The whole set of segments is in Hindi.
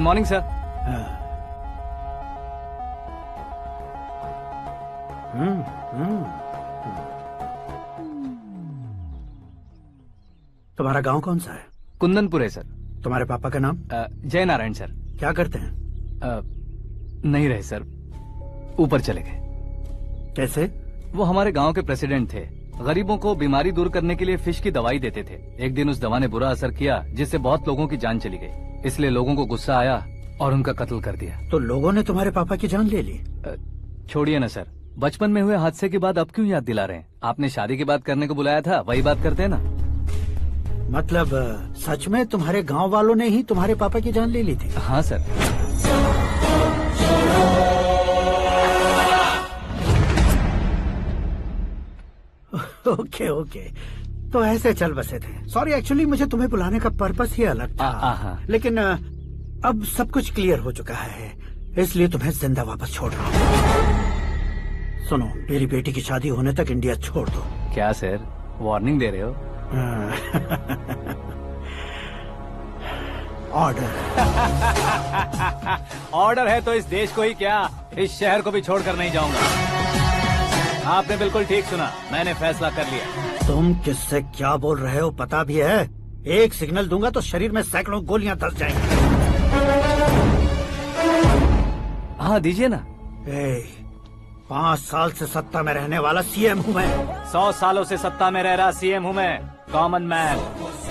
Good morning sir. तुम्हारा गांव कौन सा है? कुंदनपुर है सर। तुम्हारे पापा का नाम? जय नारायण सर। क्या करते हैं? नहीं रहे सर, ऊपर चले गए। कैसे? वो हमारे गांव के प्रेसिडेंट थे। गरीबों को बीमारी दूर करने के लिए फिश की दवाई देते थे। एक दिन उस दवा ने बुरा असर किया जिससे बहुत लोगों की जान चली गई। इसलिए लोगों को गुस्सा आया और उनका कत्ल कर दिया। तो लोगों ने तुम्हारे पापा की जान ले ली? छोड़िए ना सर, बचपन में हुए हादसे के बाद अब क्यों याद दिला रहे हैं? आपने शादी की बात करने को बुलाया था, वही बात करते हैं ना। मतलब सच में तुम्हारे गांव वालों ने ही तुम्हारे पापा की जान ले ली थी? हाँ सर। ओके ओके, तो ऐसे चल बसे थे। सॉरी, एक्चुअली मुझे तुम्हें बुलाने का पर्पस ही अलग था। लेकिन अब सब कुछ क्लियर हो चुका है, इसलिए तुम्हें जिंदा वापस छोड़ रहा हूँ। सुनो, मेरी बेटी की शादी होने तक इंडिया छोड़ दो। क्या सर, वार्निंग दे रहे हो? ऑर्डर। ऑर्डर है तो इस देश को ही क्या, इस शहर को भी छोड़कर नहीं जाऊंगा। आपने बिल्कुल ठीक सुना, मैंने फैसला कर लिया। तुम किससे क्या बोल रहे हो पता भी है? एक सिग्नल दूंगा तो शरीर में सैकड़ों गोलियां धस जाएंगी। हाँ दीजिए ना। 5 साल से सत्ता में रहने वाला सीएम हूँ मैं। 100 सालों से सत्ता में रह रहा सीएम हूँ मैं। Common man,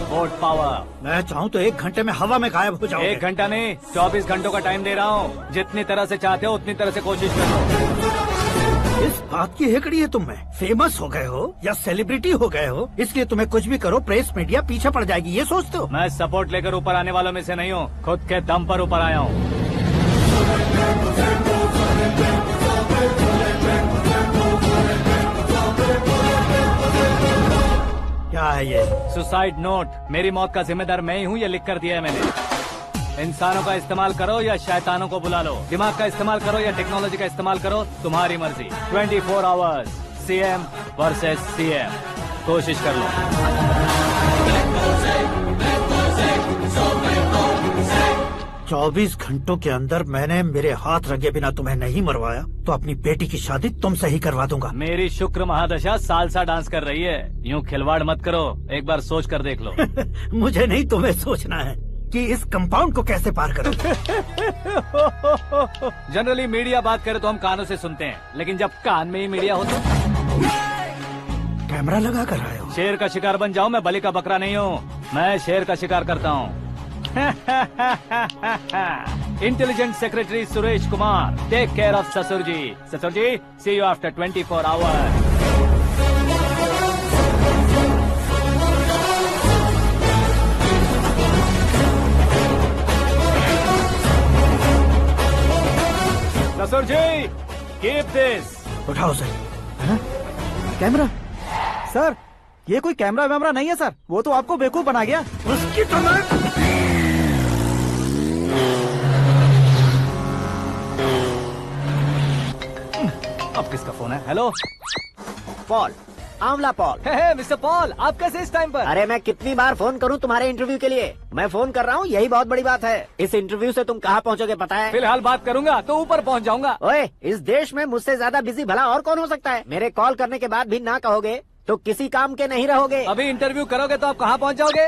vote power. मैं चाहूँ तो 1 घंटे में हवा में गायब हो जाऊँ। 1 घंटा नहीं, 24 घंटों का टाइम दे रहा हूँ। जितनी तरह से चाहते हो उतनी तरह से कोशिश करो। इस बात की हेकड़ी है तुम में? फेमस हो गए हो या सेलिब्रिटी हो गए हो, इसलिए तुम्हें कुछ भी करो प्रेस मीडिया पीछे पड़ जाएगी, ये सोचते हो? मैं सपोर्ट लेकर ऊपर आने वालों में से नहीं हूँ, खुद के दम पर ऊपर आया हूँ। क्या है ये? Suicide note. मेरी मौत का जिम्मेदार मैं ही हूँ, ये लिख कर दिया है मैंने। इंसानों का इस्तेमाल करो या शैतानों को बुला लो, दिमाग का इस्तेमाल करो या टेक्नोलॉजी का इस्तेमाल करो, तुम्हारी मर्जी। 24 आवर्स, सीएम वर्सेस सीएम, कोशिश कर लो। 24 घंटों के अंदर मैंने मेरे हाथ रंगे बिना तुम्हें नहीं मरवाया तो अपनी बेटी की शादी तुमसे ही करवा दूंगा। मेरी शुक्र महादशा सालसा डांस कर रही है, यूँ खिलवाड़ मत करो, एक बार सोच कर देख लो। मुझे नहीं, तुम्हें सोचना है कि इस कंपाउंड को कैसे पार करो। जनरली मीडिया बात करे तो हम कानों से सुनते हैं, लेकिन जब कान में ही मीडिया हो तो कैमरा लगा कर आए हो? शेर का शिकार बन जाऊं, मैं बलि का बकरा नहीं हूँ, मैं शेर का शिकार करता हूँ। Intelligent secretary Suresh Kumar, take care of ससुर जी। ससुर जी, सी यू आफ्टर 24 आवर्स। ससुर जी, कीप दिस। उठाओ सर। कैमरा? सर, ये कोई कैमरा वैमरा नहीं है सर, वो तो आपको बेवकूफ बना गया। उसकी तो मैं... अब किसका फोन है? हेलो पॉल, आंवला पॉल। मिस्टर पॉल, आप कैसे इस टाइम पर? अरे मैं कितनी बार फोन करूं तुम्हारे इंटरव्यू के लिए? मैं फोन कर रहा हूं, यही बहुत बड़ी बात है। इस इंटरव्यू से तुम कहां पहुंचोगे पता है? फिलहाल बात करूंगा तो ऊपर पहुंच जाऊंगा। ओए, इस देश में मुझसे ज्यादा बिजी भला और कौन हो सकता है? मेरे कॉल करने के बाद भी ना कहोगे तो किसी काम के नहीं रहोगे। अभी इंटरव्यू करोगे तो आप कहाँ पहुँच जाओगे?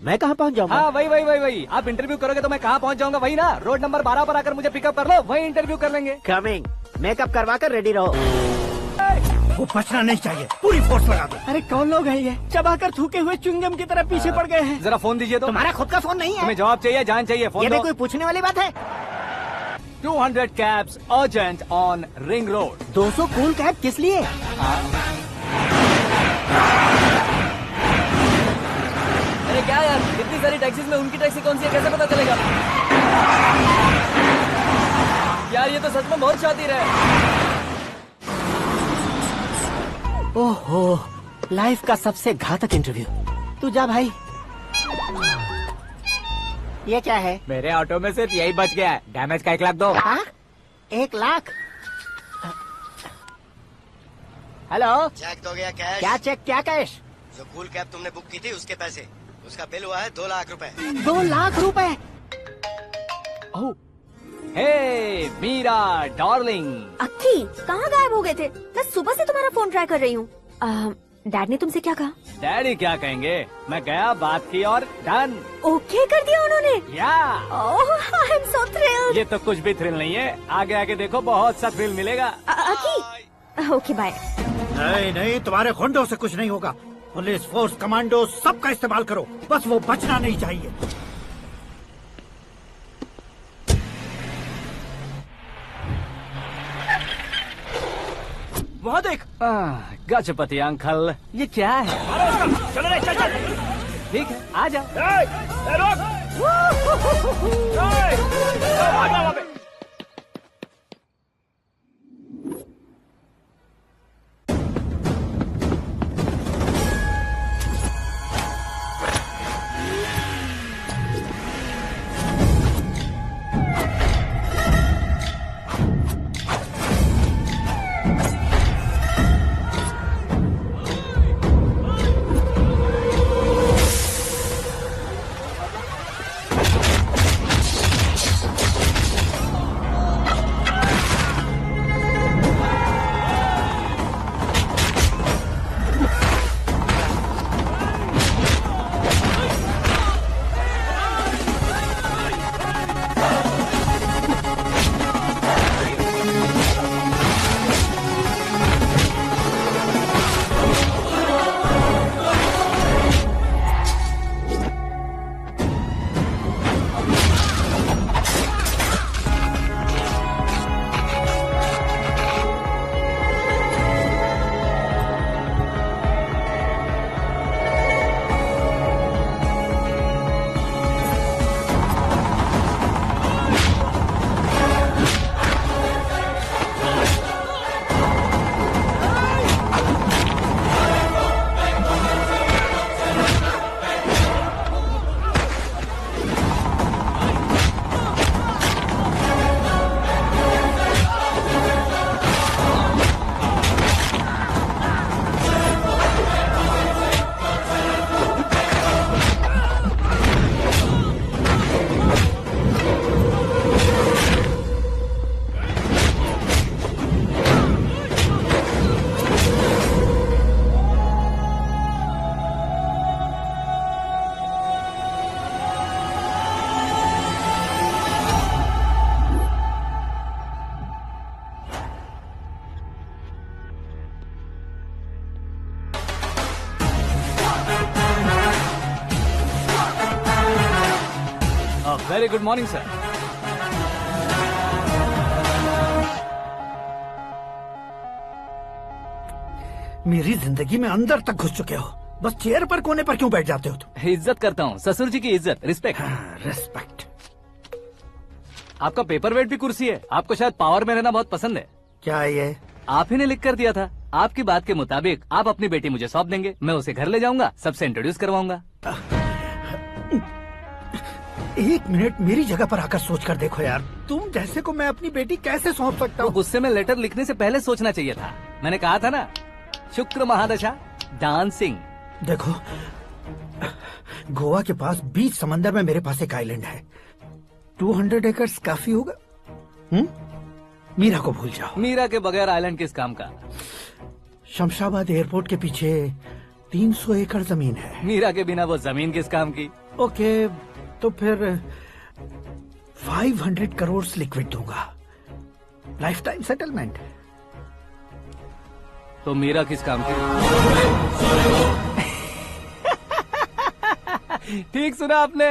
मैं कहाँ पहुँच जाऊंगा? हाँ वही। आप इंटरव्यू करोगे तो मैं कहाँ पहुँच जाऊंगा? वही ना, रोड नंबर 12 पर आकर मुझे पिकअप कर लो, वही इंटरव्यू कर लेंगे। कमिंग। मेकअप करवा कर रेडी रहो। वो बचना नहीं चाहिए, पूरी फोर्स लगा दो। अरे कौन लोग हैं ये? चबाकर थूके हुए चुंगम की तरह पीछे पड़ गए हैं। जरा फोन दीजिए तो। तुम्हारा खुद का फोन नहीं है? तुम्हें जवाब चाहिए, जान चाहिए, फोन ये भी दो। कोई पूछने वाली बात है? 200 cabs urgent on ring road. 200 cool cab किस लिए? अरे क्या यार, इतनी सारी टैक्सीज में उनकी टैक्सी कौन सी है, कैसे पता चलेगा? यार ये तो सच में बहुत शातिर है। ओहो, लाइफ का सबसे घातक इंटरव्यू। तू जा भाई। ये क्या है? मेरे ऑटो में सिर्फ यही बच गया है, डैमेज का 1 लाख दो। हाँ? 1 लाख? हेलो, चेक तो गया कैश। क्या चेक, क्या कैश? जो कूल कैब तुमने बुक की थी उसके पैसे, उसका बिल हुआ है 2 लाख रुपए। 2 लाख रुपए? ओह हे मीरा डार्लिंग। अक्की कहाँ गायब हो गए थे? मैं सुबह से तुम्हारा फोन ट्राई कर रही हूँ। डैड ने तुमसे क्या कहा? डैडी क्या कहेंगे, मैं गया, बात की और डन। ओके कर दिया उन्होंने? या ओह आई एम सो थ्रिल्ड। ये तो कुछ भी थ्रिल नहीं है, आगे आगे देखो बहुत सा थ्रिल मिलेगा। अक्की ओके बाय। नहीं नहीं, तुम्हारे गुंडों से कुछ नहीं होगा। पुलिस फोर्स, कमांडो, सबका इस्तेमाल करो, बस वो बचना नहीं चाहिए। वहाँ देख। गजपति अंकल, ये क्या है? चलो रे, चल चल। ठीक है, आ जाओ। Very good morning sir. मेरी जिंदगी में अंदर तक घुस चुके हो, बस चेयर पर कोने पर क्यों बैठ जाते हो तुम? इज्जत करता हूँ, ससुर जी की इज्जत, रिस्पेक्ट। रिस्पेक्ट। आपका पेपर वेट भी कुर्सी है। आपको शायद पावर में रहना बहुत पसंद है। क्या ये? आप ही ने लिख कर दिया था। आपकी बात के मुताबिक आप अपनी बेटी मुझे सौंप देंगे, मैं उसे घर ले जाऊंगा, सबसे इंट्रोड्यूस करवाऊंगा। एक मिनट मेरी जगह पर आकर सोच कर देखो यार, तुम जैसे को मैं अपनी बेटी कैसे सौंप सकता तो हूँ? गुस्से में लेटर लिखने से पहले सोचना चाहिए था। मैंने कहा था ना, शुक्र महादशा डांसिंग। देखो, गोवा के पास बीच समंदर में मेरे पास एक आइलैंड है। 200 एकर्स काफी होगा। मीरा को भूल जाओ। मीरा के बगैर आइलैंड किस काम का? शमशाबाद एयरपोर्ट के पीछे 300 एकड़ जमीन है। मीरा के बिना वो जमीन किस काम की? ओके, तो फिर 500 करोड़ लिक्विड दूंगा, लाइफ टाइम सेटलमेंट। तो मीरा किस काम की? ठीक सुना आपने,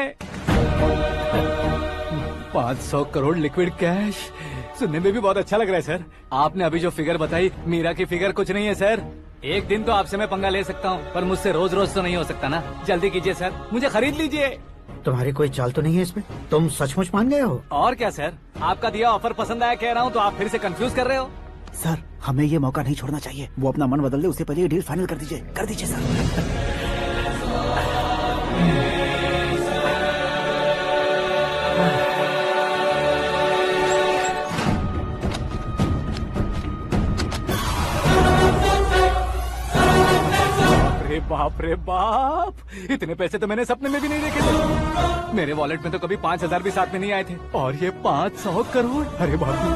500 करोड़ लिक्विड कैश। सुनने में भी बहुत अच्छा लग रहा है सर। आपने अभी जो फिगर बताई, मीरा की फिगर कुछ नहीं है सर। एक दिन तो आपसे मैं पंगा ले सकता हूँ, पर मुझसे रोज रोज तो नहीं हो सकता ना। जल्दी कीजिए सर, मुझे खरीद लीजिए। तुम्हारी कोई चाल तो नहीं है इसमें? तुम सचमुच मान गए हो? और क्या सर, आपका दिया ऑफर पसंद आया कह रहा हूँ, तो आप फिर से कंफ्यूज कर रहे हो। सर, हमें ये मौका नहीं छोड़ना चाहिए। वो अपना मन बदल दे, उससे पहले ये डील फाइनल कर दीजिए। कर दीजिए सर। अरे बाप रे बाप, इतने पैसे तो मैंने सपने में भी नहीं देखे थे। मेरे वॉलेट में तो कभी 5,000 भी साथ में नहीं आए थे, और ये 500 करोड़। अरे बाप रे।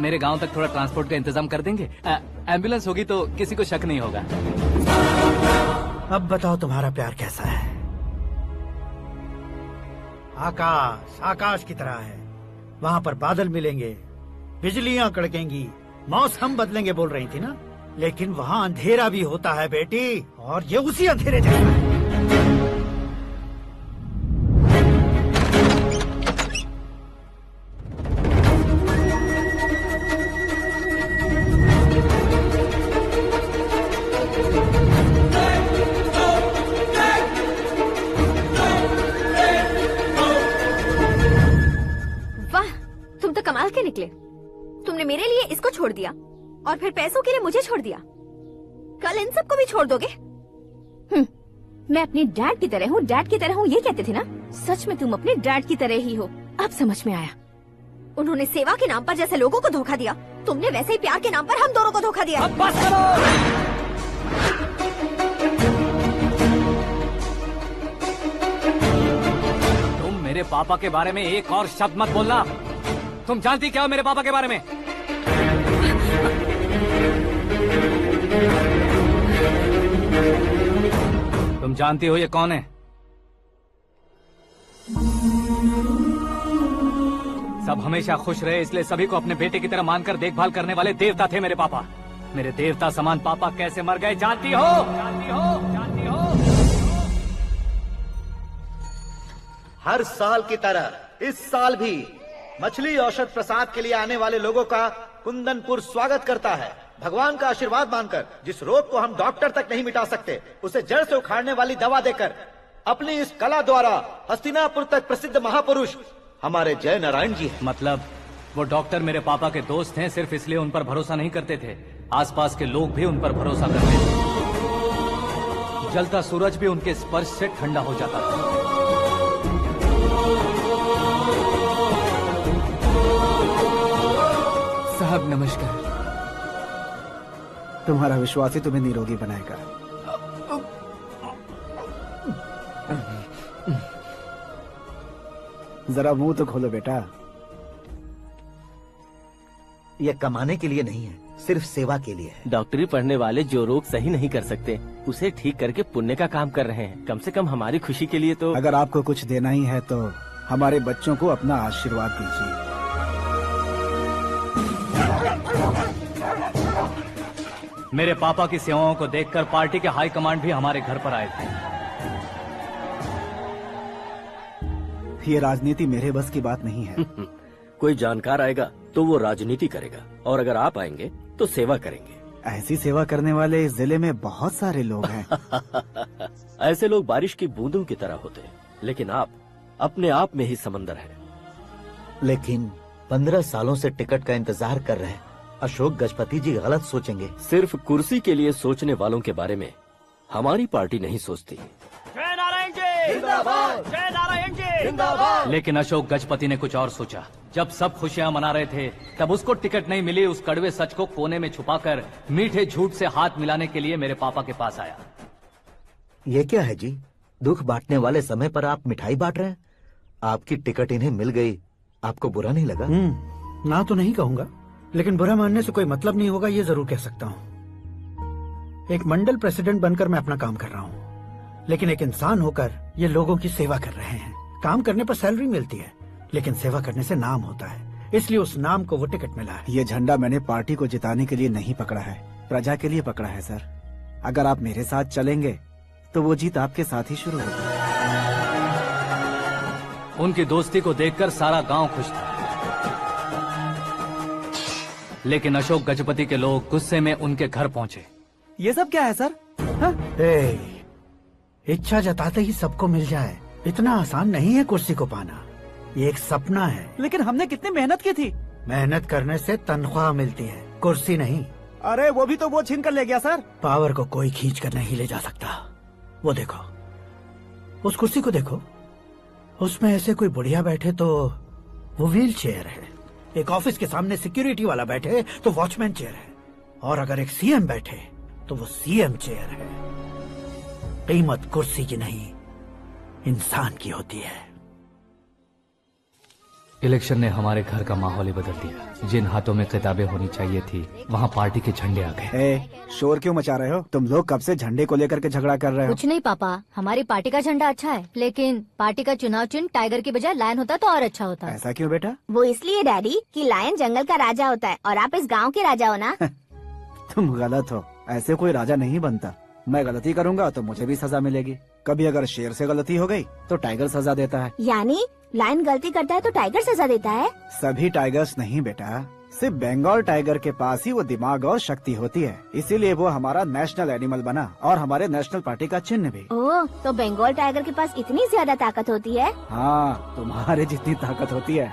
मेरे गांव तक थोड़ा ट्रांसपोर्ट का इंतजाम कर देंगे? एम्बुलेंस होगी तो किसी को शक नहीं होगा। अब बताओ तुम्हारा प्यार कैसा है? आकाश आकाश की तरह है, वहाँ पर बादल मिलेंगे, बिजलियाँ कड़केंगी, मौसम बदलेंगे बोल रही थी ना, लेकिन वहाँ अंधेरा भी होता है बेटी, और ये उसी अंधेरे जैसा है। वाह, तुम तो कमाल के निकले। तुमने मेरे लिए इसको छोड़ दिया और फिर पैसों के लिए मुझे छोड़ दिया। कल इन सबको भी छोड़ दोगे? मैं अपने डैड की तरह हूँ, डैड की तरह हूँ, ये कहते थे ना? सच में तुम अपने डैड की तरह ही हो। अब समझ में आया। उन्होंने सेवा के नाम पर जैसे लोगों को धोखा दिया, तुमने वैसे ही प्यार के नाम पर हम दोनों को धोखा दिया। अब बस करो। तुम मेरे पापा के बारे में एक और शब्द मत बोलना। तुम जानती क्या हो मेरे पापा के बारे में? तुम जानती हो ये कौन है? सब हमेशा खुश रहे इसलिए सभी को अपने बेटे की तरह मानकर देखभाल करने वाले देवता थे मेरे पापा। मेरे देवता समान पापा कैसे मर गए जानती हो? जानती हो? जानती हो? हर साल की तरह इस साल भी मछली औषध प्रसाद के लिए आने वाले लोगों का कुंदनपुर स्वागत करता है। भगवान का आशीर्वाद मानकर जिस रोग को हम डॉक्टर तक नहीं मिटा सकते, उसे जड़ से उखाड़ने वाली दवा देकर अपनी इस कला द्वारा हस्तिनापुर तक प्रसिद्ध महापुरुष हमारे जय नारायण जी हैं। मतलब वो डॉक्टर मेरे पापा के दोस्त हैं, सिर्फ इसलिए उन पर भरोसा नहीं करते थे, आसपास के लोग भी उन पर भरोसा करते थे। जलता सूरज भी उनके स्पर्श से ठंडा हो जाता था। साहब नमस्कार। तुम्हारा विश्वास ही तुम्हें निरोगी बनाएगा। जरा मुंह तो खोलो बेटा। यह कमाने के लिए नहीं है, सिर्फ सेवा के लिए है। डॉक्टरी पढ़ने वाले जो रोग सही नहीं कर सकते उसे ठीक करके पुण्य का काम कर रहे हैं। कम से कम हमारी खुशी के लिए तो। अगर आपको कुछ देना ही है तो हमारे बच्चों को अपना आशीर्वाद दीजिए। मेरे पापा की सेवाओं को देखकर पार्टी के हाई कमांड भी हमारे घर पर आए थे। ये राजनीति मेरे बस की बात नहीं है। कोई जानकार आएगा तो वो राजनीति करेगा, और अगर आप आएंगे तो सेवा करेंगे। ऐसी सेवा करने वाले इस जिले में बहुत सारे लोग हैं। ऐसे लोग बारिश की बूंदों की तरह होते हैं, लेकिन आप अपने आप में ही समंदर हैं। लेकिन 15 सालों से टिकट का इंतजार कर रहे हैं। अशोक गजपति जी गलत सोचेंगे। सिर्फ कुर्सी के लिए सोचने वालों के बारे में हमारी पार्टी नहीं सोचती। जय नारायण जी जिंदाबाद, जय नारायण जी जिंदाबाद। लेकिन अशोक गजपति ने कुछ और सोचा। जब सब खुशियां मना रहे थे तब उसको टिकट नहीं मिली। उस कड़वे सच को कोने में छुपाकर मीठे झूठ से हाथ मिलाने के लिए मेरे पापा के पास आया। ये क्या है जी? दुख बांटने वाले समय पर आप मिठाई बांट रहे हैं। आपकी टिकट इन्हें मिल गई, आपको बुरा नहीं लगा? ना तो नहीं कहूंगा, लेकिन बुरा मानने से कोई मतलब नहीं होगा, ये जरूर कह सकता हूँ। एक मंडल प्रेसिडेंट बनकर मैं अपना काम कर रहा हूँ, लेकिन एक इंसान होकर ये लोगों की सेवा कर रहे हैं। काम करने पर सैलरी मिलती है, लेकिन सेवा करने से नाम होता है, इसलिए उस नाम को वो टिकट मिला है। ये झंडा मैंने पार्टी को जिताने के लिए नहीं पकड़ा है, प्रजा के लिए पकड़ा है सर। अगर आप मेरे साथ चलेंगे तो वो जीत आपके साथ ही शुरू होगी। उनकी दोस्ती को देखकर सारा गांव खुश था, लेकिन अशोक गजपति के लोग गुस्से में उनके घर पहुंचे। ये सब क्या है सर? इच्छा जताते ही सबको मिल जाए, इतना आसान नहीं है कुर्सी को पाना। ये एक सपना है। लेकिन हमने कितनी मेहनत की थी। मेहनत करने से तनख्वाह मिलती है, कुर्सी नहीं। अरे वो भी तो वो छीन कर ले गया सर। पावर को कोई खींच कर नहीं ले जा सकता। वो देखो, उस कुर्सी को देखो, उसमें ऐसे कोई बुढ़िया बैठे तो वो व्हील चेयर है। एक ऑफिस के सामने सिक्योरिटी वाला बैठे तो वॉचमैन चेयर है, और अगर एक सीएम बैठे तो वो सीएम चेयर है। कीमत कुर्सी की नहीं, इंसान की होती है। इलेक्शन ने हमारे घर का माहौल ही बदल दिया। जिन हाथों में किताबें होनी चाहिए थी, वहाँ पार्टी के झंडे आ गए। शोर क्यों मचा रहे हो? तुम लोग कब से झंडे को लेकर के झगड़ा कर रहे हो? कुछ नहीं पापा, हमारी पार्टी का झंडा अच्छा है, लेकिन पार्टी का चुनाव चिन्ह टाइगर की बजाय लायन होता तो और अच्छा होता। ऐसा क्यों बेटा? वो इसलिए डैडी कि लायन जंगल का राजा होता है और आप इस गांव के राजा हो ना। तुम गलत हो, ऐसे कोई राजा नहीं बनता। मैं गलती करूंगा तो मुझे भी सजा मिलेगी। कभी अगर शेर से गलती हो गई तो टाइगर सजा देता है। यानी लायन गलती करता है तो टाइगर सजा देता है? सभी टाइगर्स नहीं बेटा, सिर्फ बंगाल टाइगर के पास ही वो दिमाग और शक्ति होती है, इसीलिए वो हमारा नेशनल एनिमल बना और हमारे नेशनल पार्टी का चिन्ह भी। ओह, तो बंगाल टाइगर के पास इतनी ज्यादा ताकत होती है? हाँ, तुम्हारे जितनी ताकत होती है।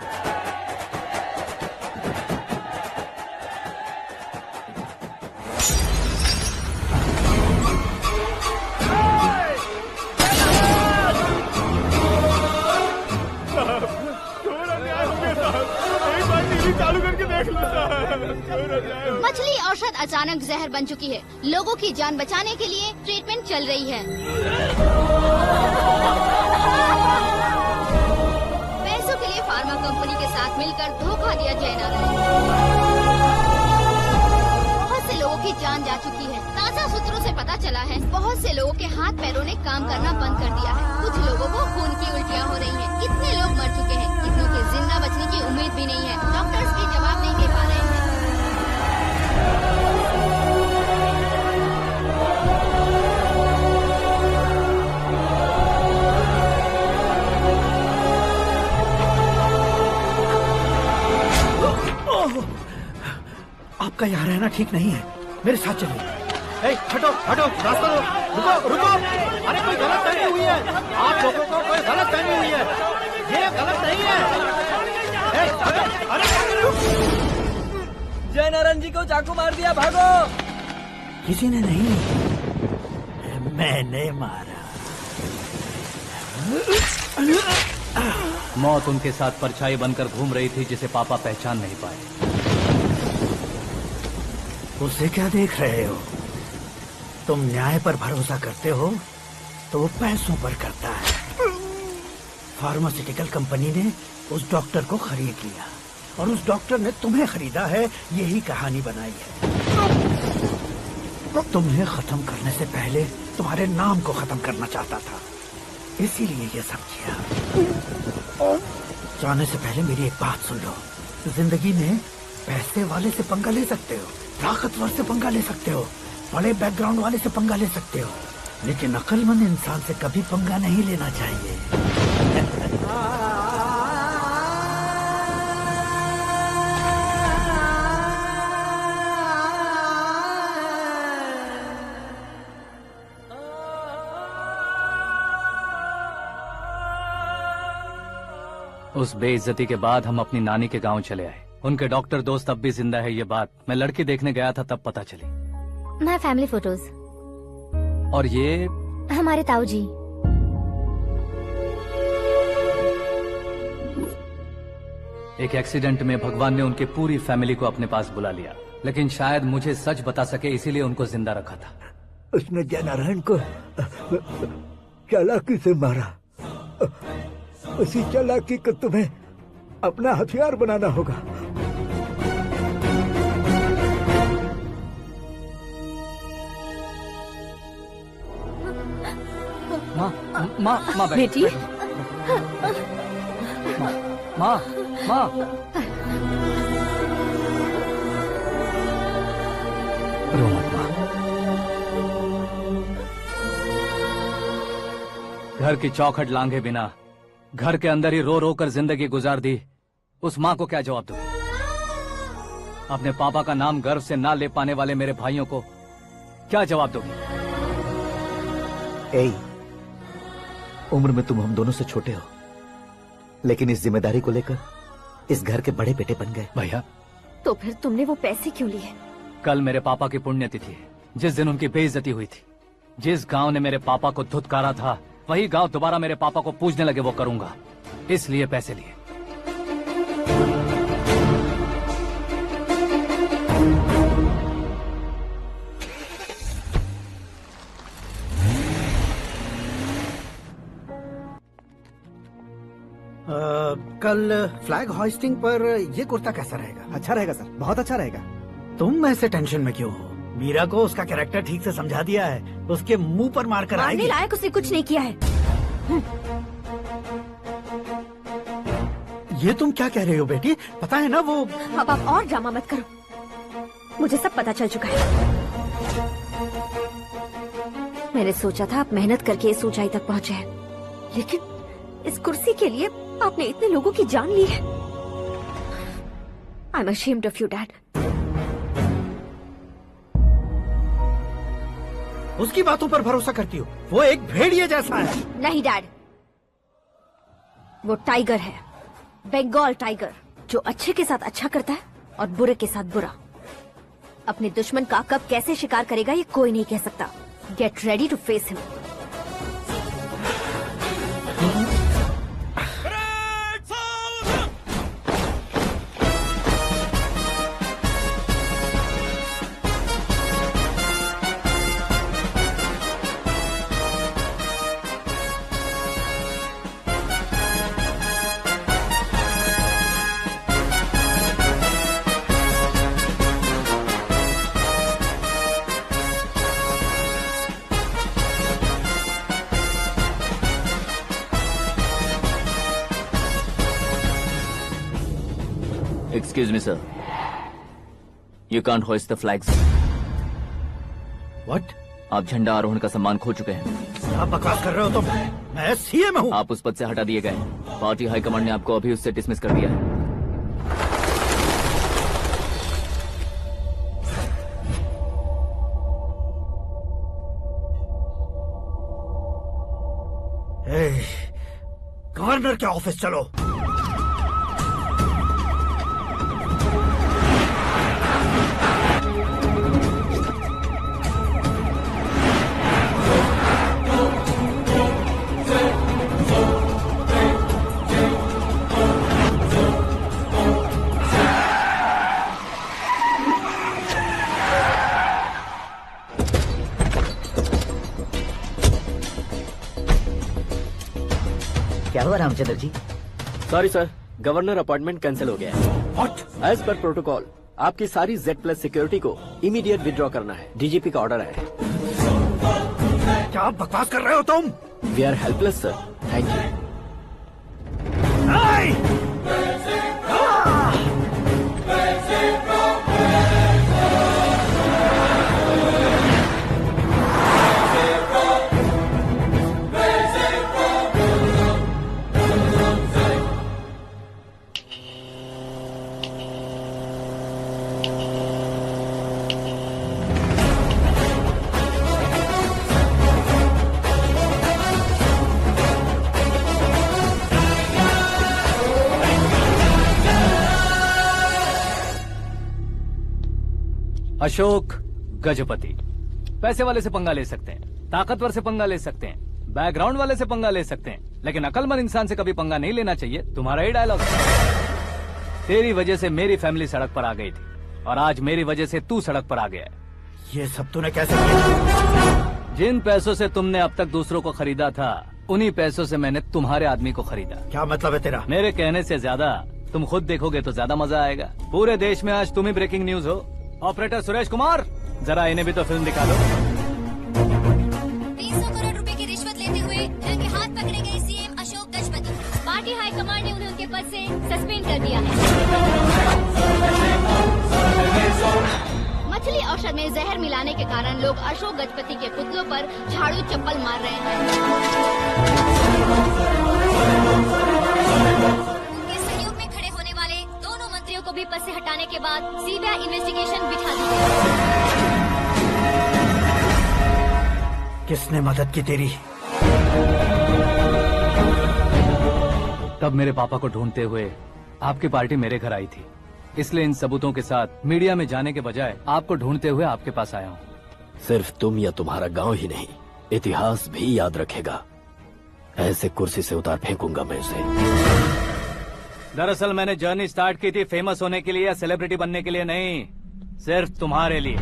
मछली औषध अचानक जहर बन चुकी है। लोगों की जान बचाने के लिए ट्रीटमेंट चल रही है। पैसों के लिए फार्मा कंपनी के साथ मिलकर धोखा दिया जा रहा है। बहुत से लोगों की जान जा चुकी है। ताजा सूत्रों से पता चला है बहुत से लोगों के हाथ पैरों ने काम करना बंद कर दिया है। कुछ लोगों को खून की उल्टियाँ हो रही हैं। कितने लोग मर चुके हैं, कितनों के जिंदा बचने की उम्मीद भी नहीं है। डॉक्टर्स भी जवाब नहीं दे पा रहे हैं। आपका यहाँ रहना ठीक नहीं है, मेरे साथ चलिए। हटो हटो, रास्ता दो। रुको रुको, अरे कोई गलत फहमी हुई है। आप लोगों को कोई गलत फहमी हुई है, ये गलत नहीं है। अरे जय नारायण जी को चाकू मार दिया, भागो। किसी ने नहीं, मैंने मारा। मौत उनके साथ परछाई बनकर घूम रही थी, जिसे पापा पहचान नहीं पाए। उसे क्या देख रहे हो? तुम न्याय पर भरोसा करते हो तो वो पैसों पर करता है। फार्मास्यूटिकल कंपनी ने उस डॉक्टर को खरीद लिया और उस डॉक्टर ने तुम्हें खरीदा है। यही कहानी बनाई है। तुम्हें खत्म करने से पहले तुम्हारे नाम को खत्म करना चाहता था, इसीलिए ये सब किया। जाने से पहले मेरी एक बात सुन लो। जिंदगी में पैसे वाले से पंगा ले सकते हो, ताकतवर से पंगा ले सकते हो, बड़े बैकग्राउंड वाले से पंगा ले सकते हो, लेकिन अक्लमंद इंसान से कभी पंगा नहीं लेना चाहिए। उस बेइज्जती के बाद हम अपनी नानी के गांव चले आए। उनके डॉक्टर दोस्त अब भी जिंदा है, ये बात मैं लड़की देखने गया था तब पता चली। My family photos. और ये हमारे ताऊ जी। एक एक्सीडेंट में भगवान ने उनकी पूरी फैमिली को अपने पास बुला लिया, लेकिन शायद मुझे सच बता सके इसीलिए उनको जिंदा रखा था। उसने जय नारायण को चालाकी से मारा। उसी चालाकी को तुम्हें अपना हथियार बनाना होगा। माँ बेटी। माँ रो मत माँ। घर की चौखट लांघे बिना घर के अंदर ही रो रो कर जिंदगी गुजार दी उस माँ को क्या जवाब दूं? अपने पापा का नाम गर्व से ना ले पाने वाले मेरे भाइयों को क्या जवाब दोगे? उम्र में तुम हम दोनों से छोटे हो, लेकिन इस जिम्मेदारी को लेकर इस घर के बड़े बेटे बन गए। भैया, तो फिर तुमने वो पैसे क्यों लिए? कल मेरे पापा की पुण्यतिथि है, जिस दिन उनकी बेइज्जती हुई थी। जिस गांव ने मेरे पापा को धुतकारा था, वही गांव दोबारा मेरे पापा को पूजने लगे वो करूंगा, इसलिए पैसे लिए। कल फ्लैग होइस्टिंग पर ये कुर्ता कैसा रहेगा? अच्छा रहेगा सर, बहुत अच्छा रहेगा। तुम ऐसे टेंशन में क्यों हो? मीरा को उसका कैरेक्टर ठीक से समझा दिया है, उसके मुंह पर मारकर मारने आएगी। लायक उसने कुछ नहीं किया है। ये तुम क्या कह रही हो बेटी? पता है ना वो। अब आप और ड्रामा मत करो, मुझे सब पता चल चुका है। मैंने सोचा था आप मेहनत करके इस ऊंचाई तक पहुंचे हैं, लेकिन इस कुर्सी के लिए आपने इतने लोगों की जान ली है। I am ashamed of you dad. उसकी बातों पर भरोसा करती हो? वो एक भेड़िए जैसा है। नहीं डैड, वो टाइगर है, बंगाल टाइगर, जो अच्छे के साथ अच्छा करता है और बुरे के साथ बुरा। अपने दुश्मन का कब कैसे शिकार करेगा ये कोई नहीं कह सकता। Get ready to face him. Excuse me, sir. You can't hoist the flags. What? आप झंडा आरोहण का सम्मान खो चुके हैं। आप बकवास कर रहे हो तुम? मैं सीएम हूँ। आप उस पद से हटा दिए गए। पार्टी हाईकमांड ने आपको अभी उससे डिसमिस कर दिया है। गवर्नर के ऑफिस चलो। क्या हुआ Ramchandra ji? Sorry sir, governor appointment cancel हो गया है। What? एज पर प्रोटोकॉल आपकी सारी Z+ सिक्योरिटी को इमीडिएट विड्रॉ करना है। डीजीपी का ऑर्डर है। क्या बकवास कर रहे हो तुम? We are helpless sir, thank you. Ashok Gajapati. पैसे वाले से पंगा ले सकते हैं, ताकतवर से पंगा ले सकते हैं, बैकग्राउंड वाले से पंगा ले सकते हैं, लेकिन अकलमंद इंसान से कभी पंगा नहीं लेना चाहिए। तुम्हारा ही डायलॉग। तेरी वजह से मेरी फैमिली सड़क पर आ गई थी और आज मेरी वजह से तू सड़क पर आ गया है। ये सब तूने कैसे किया? जिन पैसों से तुमने अब तक दूसरों को खरीदा था, उन्हीं पैसों से मैंने तुम्हारे आदमी को खरीदा। क्या मतलब है तेरा? मेरे कहने से ज्यादा तुम खुद देखोगे तो ज्यादा मजा आएगा। पूरे देश में आज तुम ही ब्रेकिंग न्यूज हो। ऑपरेटर सुरेश कुमार, जरा इन्हें भी तो फिल्म दिखा दो। 300 करोड़ रुपए की रिश्वत लेते हुए रंगे हाथ पकड़े गए CM Ashok Gajapati. Party high command ने उन्हें उनके पद से सस्पेंड कर दिया है। मछली औषध में जहर मिलाने के कारण लोग अशोक गजपति के पुतलों पर झाड़ू चप्पल मार रहे हैं। उनके सहयोग में खड़े होने वाले दोनों मंत्रियों को भी पद से हटाने के बाद सीबीआई इन्वेस्टिगेशन बिठा दी गई। किसने मदद की तेरी? तब मेरे पापा को ढूंढते हुए आपकी पार्टी मेरे घर आई थी, इसलिए इन सबूतों के साथ मीडिया में जाने के बजाय आपको ढूंढते हुए आपके पास आया हूँ। सिर्फ तुम या तुम्हारा गांव ही नहीं, इतिहास भी याद रखेगा। ऐसे कुर्सी से उतार फेंकूंगा मैं उसे। दरअसल मैंने जर्नी स्टार्ट की थी फेमस होने के लिए या सेलिब्रिटी बनने के लिए नहीं, सिर्फ तुम्हारे लिए।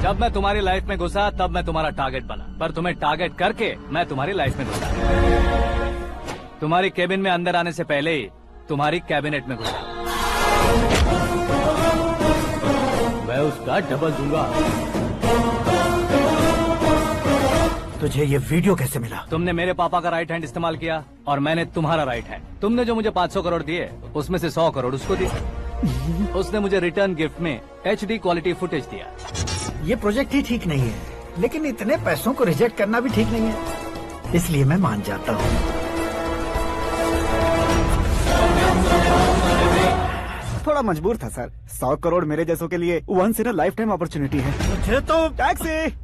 जब मैं तुम्हारी लाइफ में घुसा तब मैं तुम्हारा टारगेट बना, पर तुम्हें टारगेट करके मैं तुम्हारी लाइफ में घुसा। तुम्हारी केबिन में अंदर आने से पहले ही तुम्हारी कैबिनेट में घुसा। मैं उसका डबल दूंगा। तुझे ये वीडियो कैसे मिला? तुमने मेरे पापा का राइट हैंड इस्तेमाल किया और मैंने तुम्हारा राइट हैंड। तुमने जो मुझे 500 करोड़ दिए उसमें से 100 करोड़ उसको दी। उसने मुझे रिटर्न गिफ्ट में HD क्वालिटी फुटेज दिया। ये प्रोजेक्ट ही ठीक नहीं है, लेकिन इतने पैसों को रिजेक्ट करना भी ठीक नहीं है, इसलिए मैं मान जाता हूँ। थोड़ा मजबूर था सर। 100 करोड़ मेरे जैसों के लिए once in a life time opportunity है। मुझे तो टैक्सी।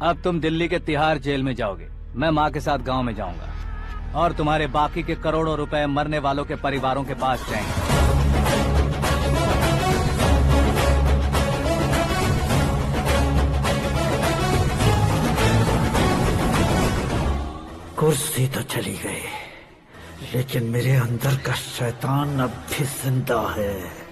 अब तुम दिल्ली के तिहाड़ जेल में जाओगे, मैं माँ के साथ गांव में जाऊंगा और तुम्हारे बाकी के करोड़ों रुपए मरने वालों के परिवारों के पास जाएंगे। कुर्सी तो चली गई, लेकिन मेरे अंदर का शैतान अब भी जिंदा है।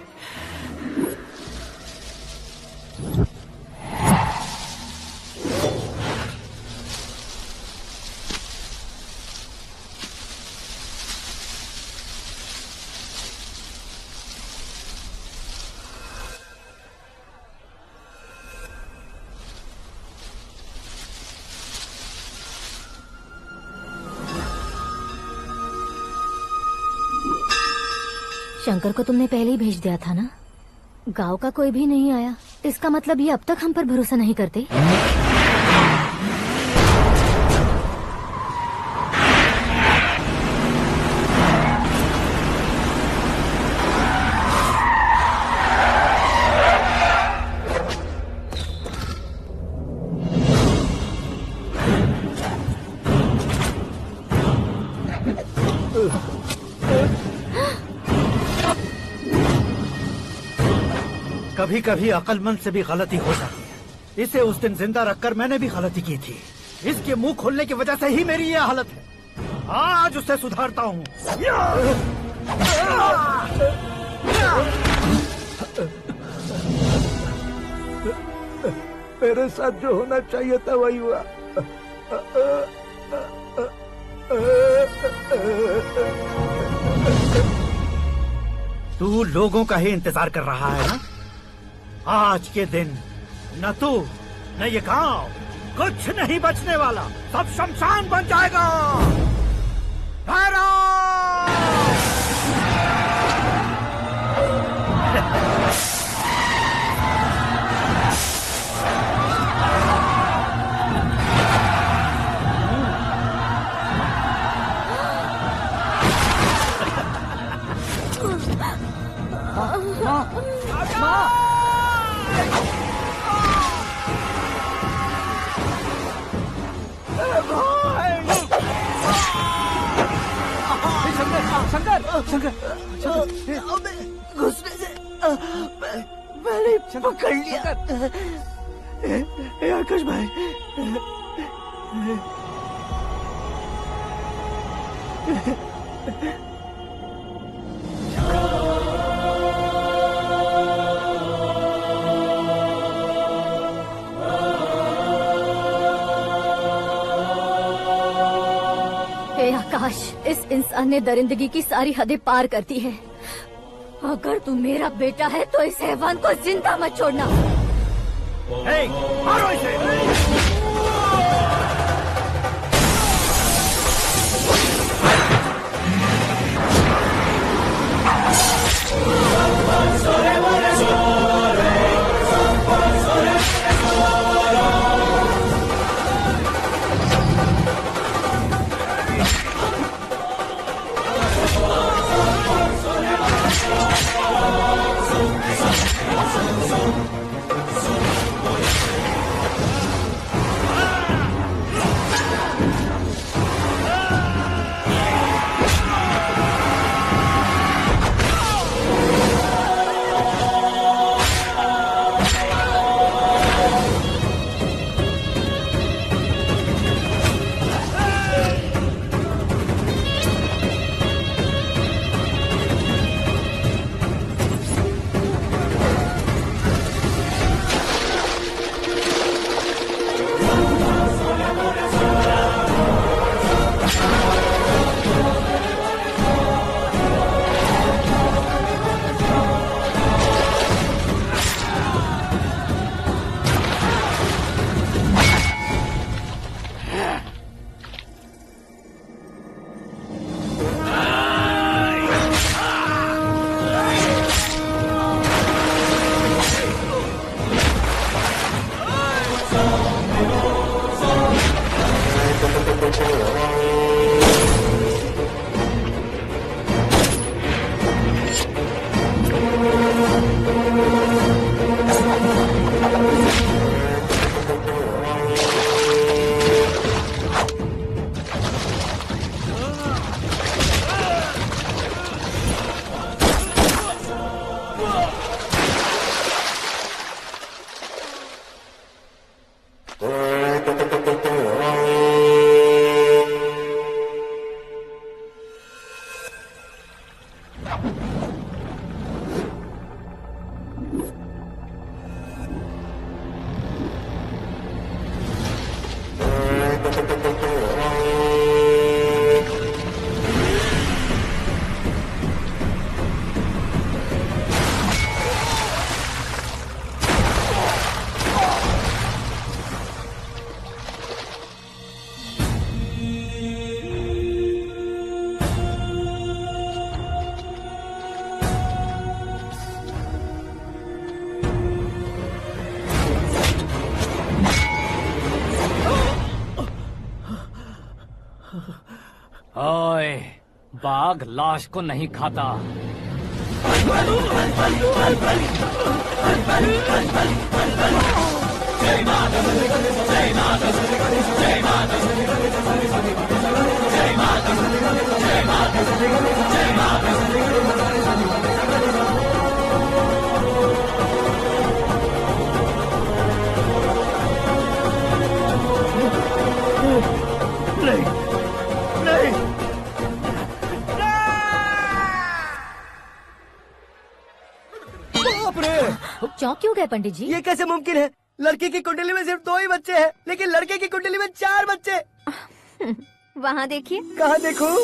शंकर को तुमने पहले ही भेज दिया था ना? गांव का कोई भी नहीं आया, इसका मतलब ये अब तक हम पर भरोसा नहीं करते। कभी कभी अक्लमंद से भी गलती हो जाती है। इसे उस दिन जिंदा रखकर मैंने भी गलती की थी। इसके मुंह खोलने की वजह से ही मेरी ये हालत है। आज उसे सुधारता हूँ। मेरे साथ जो होना चाहिए था वही हुआ। तू लोगों का ही इंतजार कर रहा है ना? आज के दिन न तू न ये गांव कुछ नहीं बचने वाला, सब शमशान बन जाएगा। घुसने से मैंने पकड़ लिया। आकाश भाई, आकाश, इस इंसान ने दरिंदगी की सारी हदें पार कर दी है। अगर तू मेरा बेटा है तो इस हैवान को जिंदा मत छोड़ना। मारो इसे। बाघ लाश को नहीं खाता। नहीं नहीं बाप रे! चौंक क्यों गए पंडित जी? ये कैसे मुमकिन है? लड़की की कुंडली में सिर्फ 2 ही बच्चे हैं, लेकिन लड़के की कुंडली में 4 बच्चे। वहाँ देखिए। कहाँ देखूं?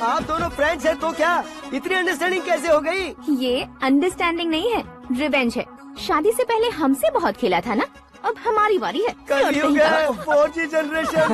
आप दोनों फ्रेंड्स हैं तो क्या इतनी अंडरस्टैंडिंग कैसे हो गई? ये अंडरस्टैंडिंग नहीं है, रिवेंज है। शादी से पहले हमसे बहुत खेला था ना, अब हमारी बारी है। कलयुग है, 4G जनरेशन।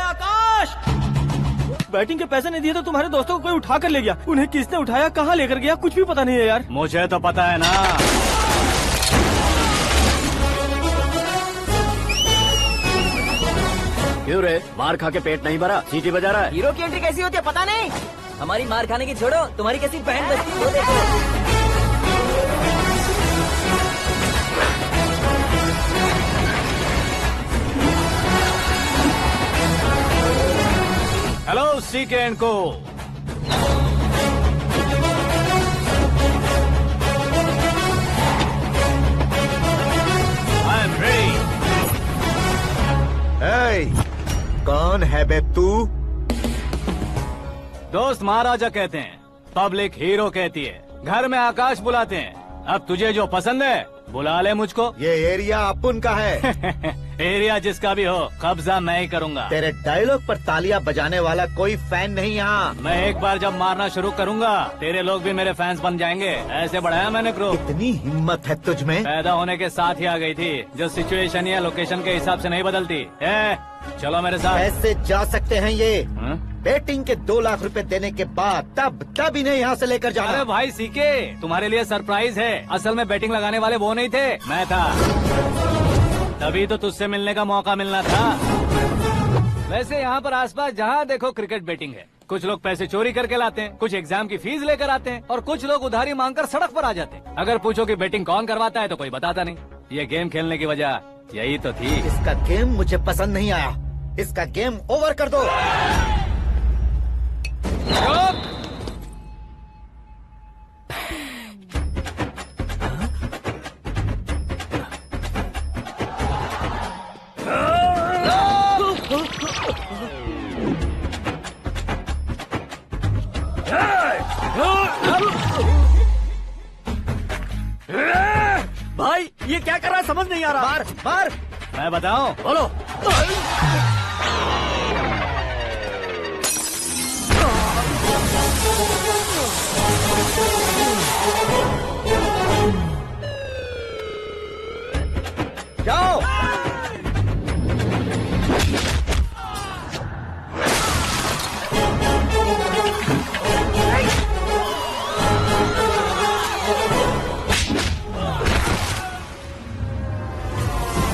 आकाश! बैटिंग के पैसे नहीं दिए तो तुम्हारे दोस्तों को कोई उठा कर ले गया। उन्हें किसने उठाया, कहाँ लेकर गया, कुछ भी पता नहीं है यार। मुझे तो पता है ना। क्यों रे, मार खा के पेट नहीं भरा, सीटी बजा रहा है? हीरो की एंट्री कैसी होती है पता नहीं। हमारी मार खाने की छोड़ो, तुम्हारी कैसी बहन बचती है वो देखो। हेलो सीके एंड को। I am ready. कौन है बे तू? दोस्त महाराजा कहते हैं, पब्लिक हीरो कहती है, घर में आकाश बुलाते हैं। अब तुझे जो पसंद है बुला ले मुझको। ये एरिया अपुन का है। एरिया जिसका भी हो, कब्जा मैं ही करूंगा। तेरे डायलॉग पर तालियां बजाने वाला कोई फैन नहीं यहाँ। मैं एक बार जब मारना शुरू करूंगा, तेरे लोग भी मेरे फैंस बन जाएंगे। ऐसे बढ़ाया मैंने ग्रुप। इतनी हिम्मत है तुझ में? पैदा होने के साथ ही आ गई थी, जो सिचुएशन या लोकेशन के हिसाब से नहीं बदलती। चलो मेरे साथ। कैसे जा सकते हैं ये? बेटिंग के 2 लाख रुपए देने के बाद तब इन्हें यहाँ से लेकर जाना। अरे भाई सीके, तुम्हारे लिए सरप्राइज है। असल में बैटिंग लगाने वाले वो नहीं थे, मैं था। तभी तो तुझसे मिलने का मौका मिलना था। वैसे यहाँ पर आसपास जहाँ देखो क्रिकेट बैटिंग है। कुछ लोग पैसे चोरी करके लाते हैं, कुछ एग्जाम की फीस लेकर आते हैं और कुछ लोग उधारी मांगकर सड़क पर आ जाते हैं। अगर पूछो कि बेटिंग कौन करवाता है तो कोई बताता नहीं। ये गेम खेलने की वजह यही तो थी। इसका गेम मुझे पसंद नहीं आया, इसका गेम ओवर कर दो। भाई ये क्या कर रहा है समझ नहीं आ रहा। मार मार। मैं बताऊं? बोलो। जाओ।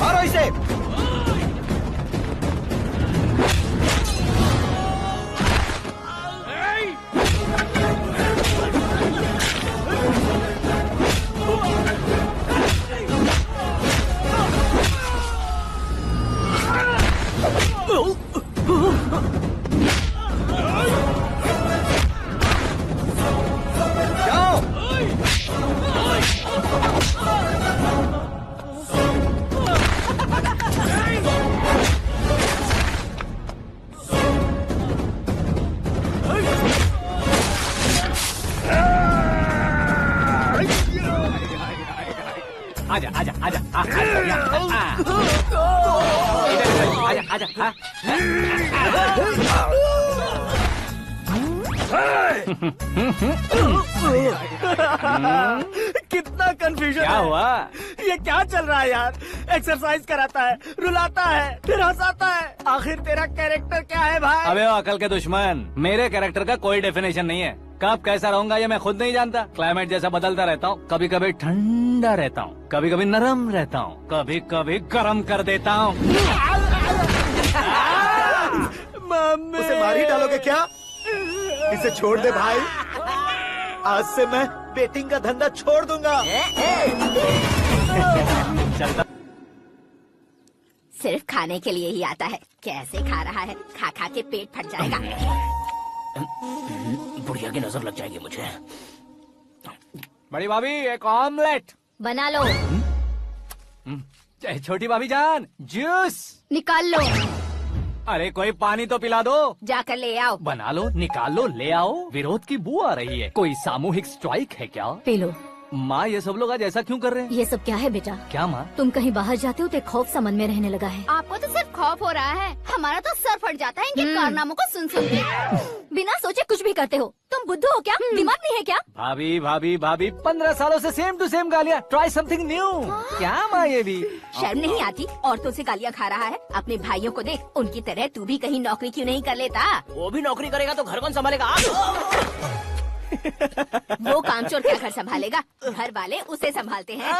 मारो इसे। जाओ। आजा आजा आजा आजा आजा आजा। कितना कंफ्यूजन क्या हुआ? ये क्या चल रहा है यार? एक्सरसाइज कराता है, रुलाता है, फिर हंसाता है। आखिर तेरा कैरेक्टर क्या है भाई? अबे ओ अकल के दुश्मन, मेरे कैरेक्टर का कोई डेफिनेशन नहीं है। कब कैसा रहूंगा ये मैं खुद नहीं जानता। क्लाइमेट जैसा बदलता रहता हूँ, कभी कभी ठंडा रहता हूँ, कभी कभी नरम रहता हूँ, कभी कभी गर्म कर देता हूँ। मम्मी उसे मार ही डालोगे क्या? इसे छोड़ दे भाई, आज से मैं बेटिंग का धंधा छोड़ दूंगा। चलता सिर्फ खाने के लिए ही आता है। कैसे खा रहा है, खा खा के पेट फट जाएगा। बुढ़िया की नजर लग जाएगी मुझे। बड़ी भाभी एक ऑमलेट बना लो। छोटी भाभी जान जूस निकाल लो। अरे कोई पानी तो पिला दो। जाकर ले आओ। बना लो, निकाल लो, ले आओ। विरोध की बू आ रही है। कोई सामूहिक स्ट्राइक है क्या? P low. माँ ये सब लोग आज ऐसा क्यों कर रहे हैं? ये सब क्या है बेटा? क्या माँ? तुम कहीं बाहर जाते हो तो एक खौफ सा मन में रहने लगा है। आपको तो सिर्फ खौफ हो रहा है, हमारा तो सर फट जाता है इनके कारनामों को सुन सुन के। बिना सोचे कुछ भी करते हो। तुम बुद्धू हो क्या? दिमाग नहीं है क्या? भाभी भाभी भाभी 15 सालों से सेम टू सेम गालियाँ। Try something new. क्या माँ ये भी? शर्म नहीं आती? औरतों से गालियाँ खा रहा है। अपने भाइयों को देख, उनकी तरह तू भी कहीं नौकरी क्यों नहीं कर लेता? वो भी नौकरी करेगा तो घर कौन संभालेगा? वो कामचोर क्या घर संभालेगा? घर वाले उसे संभालते हैं।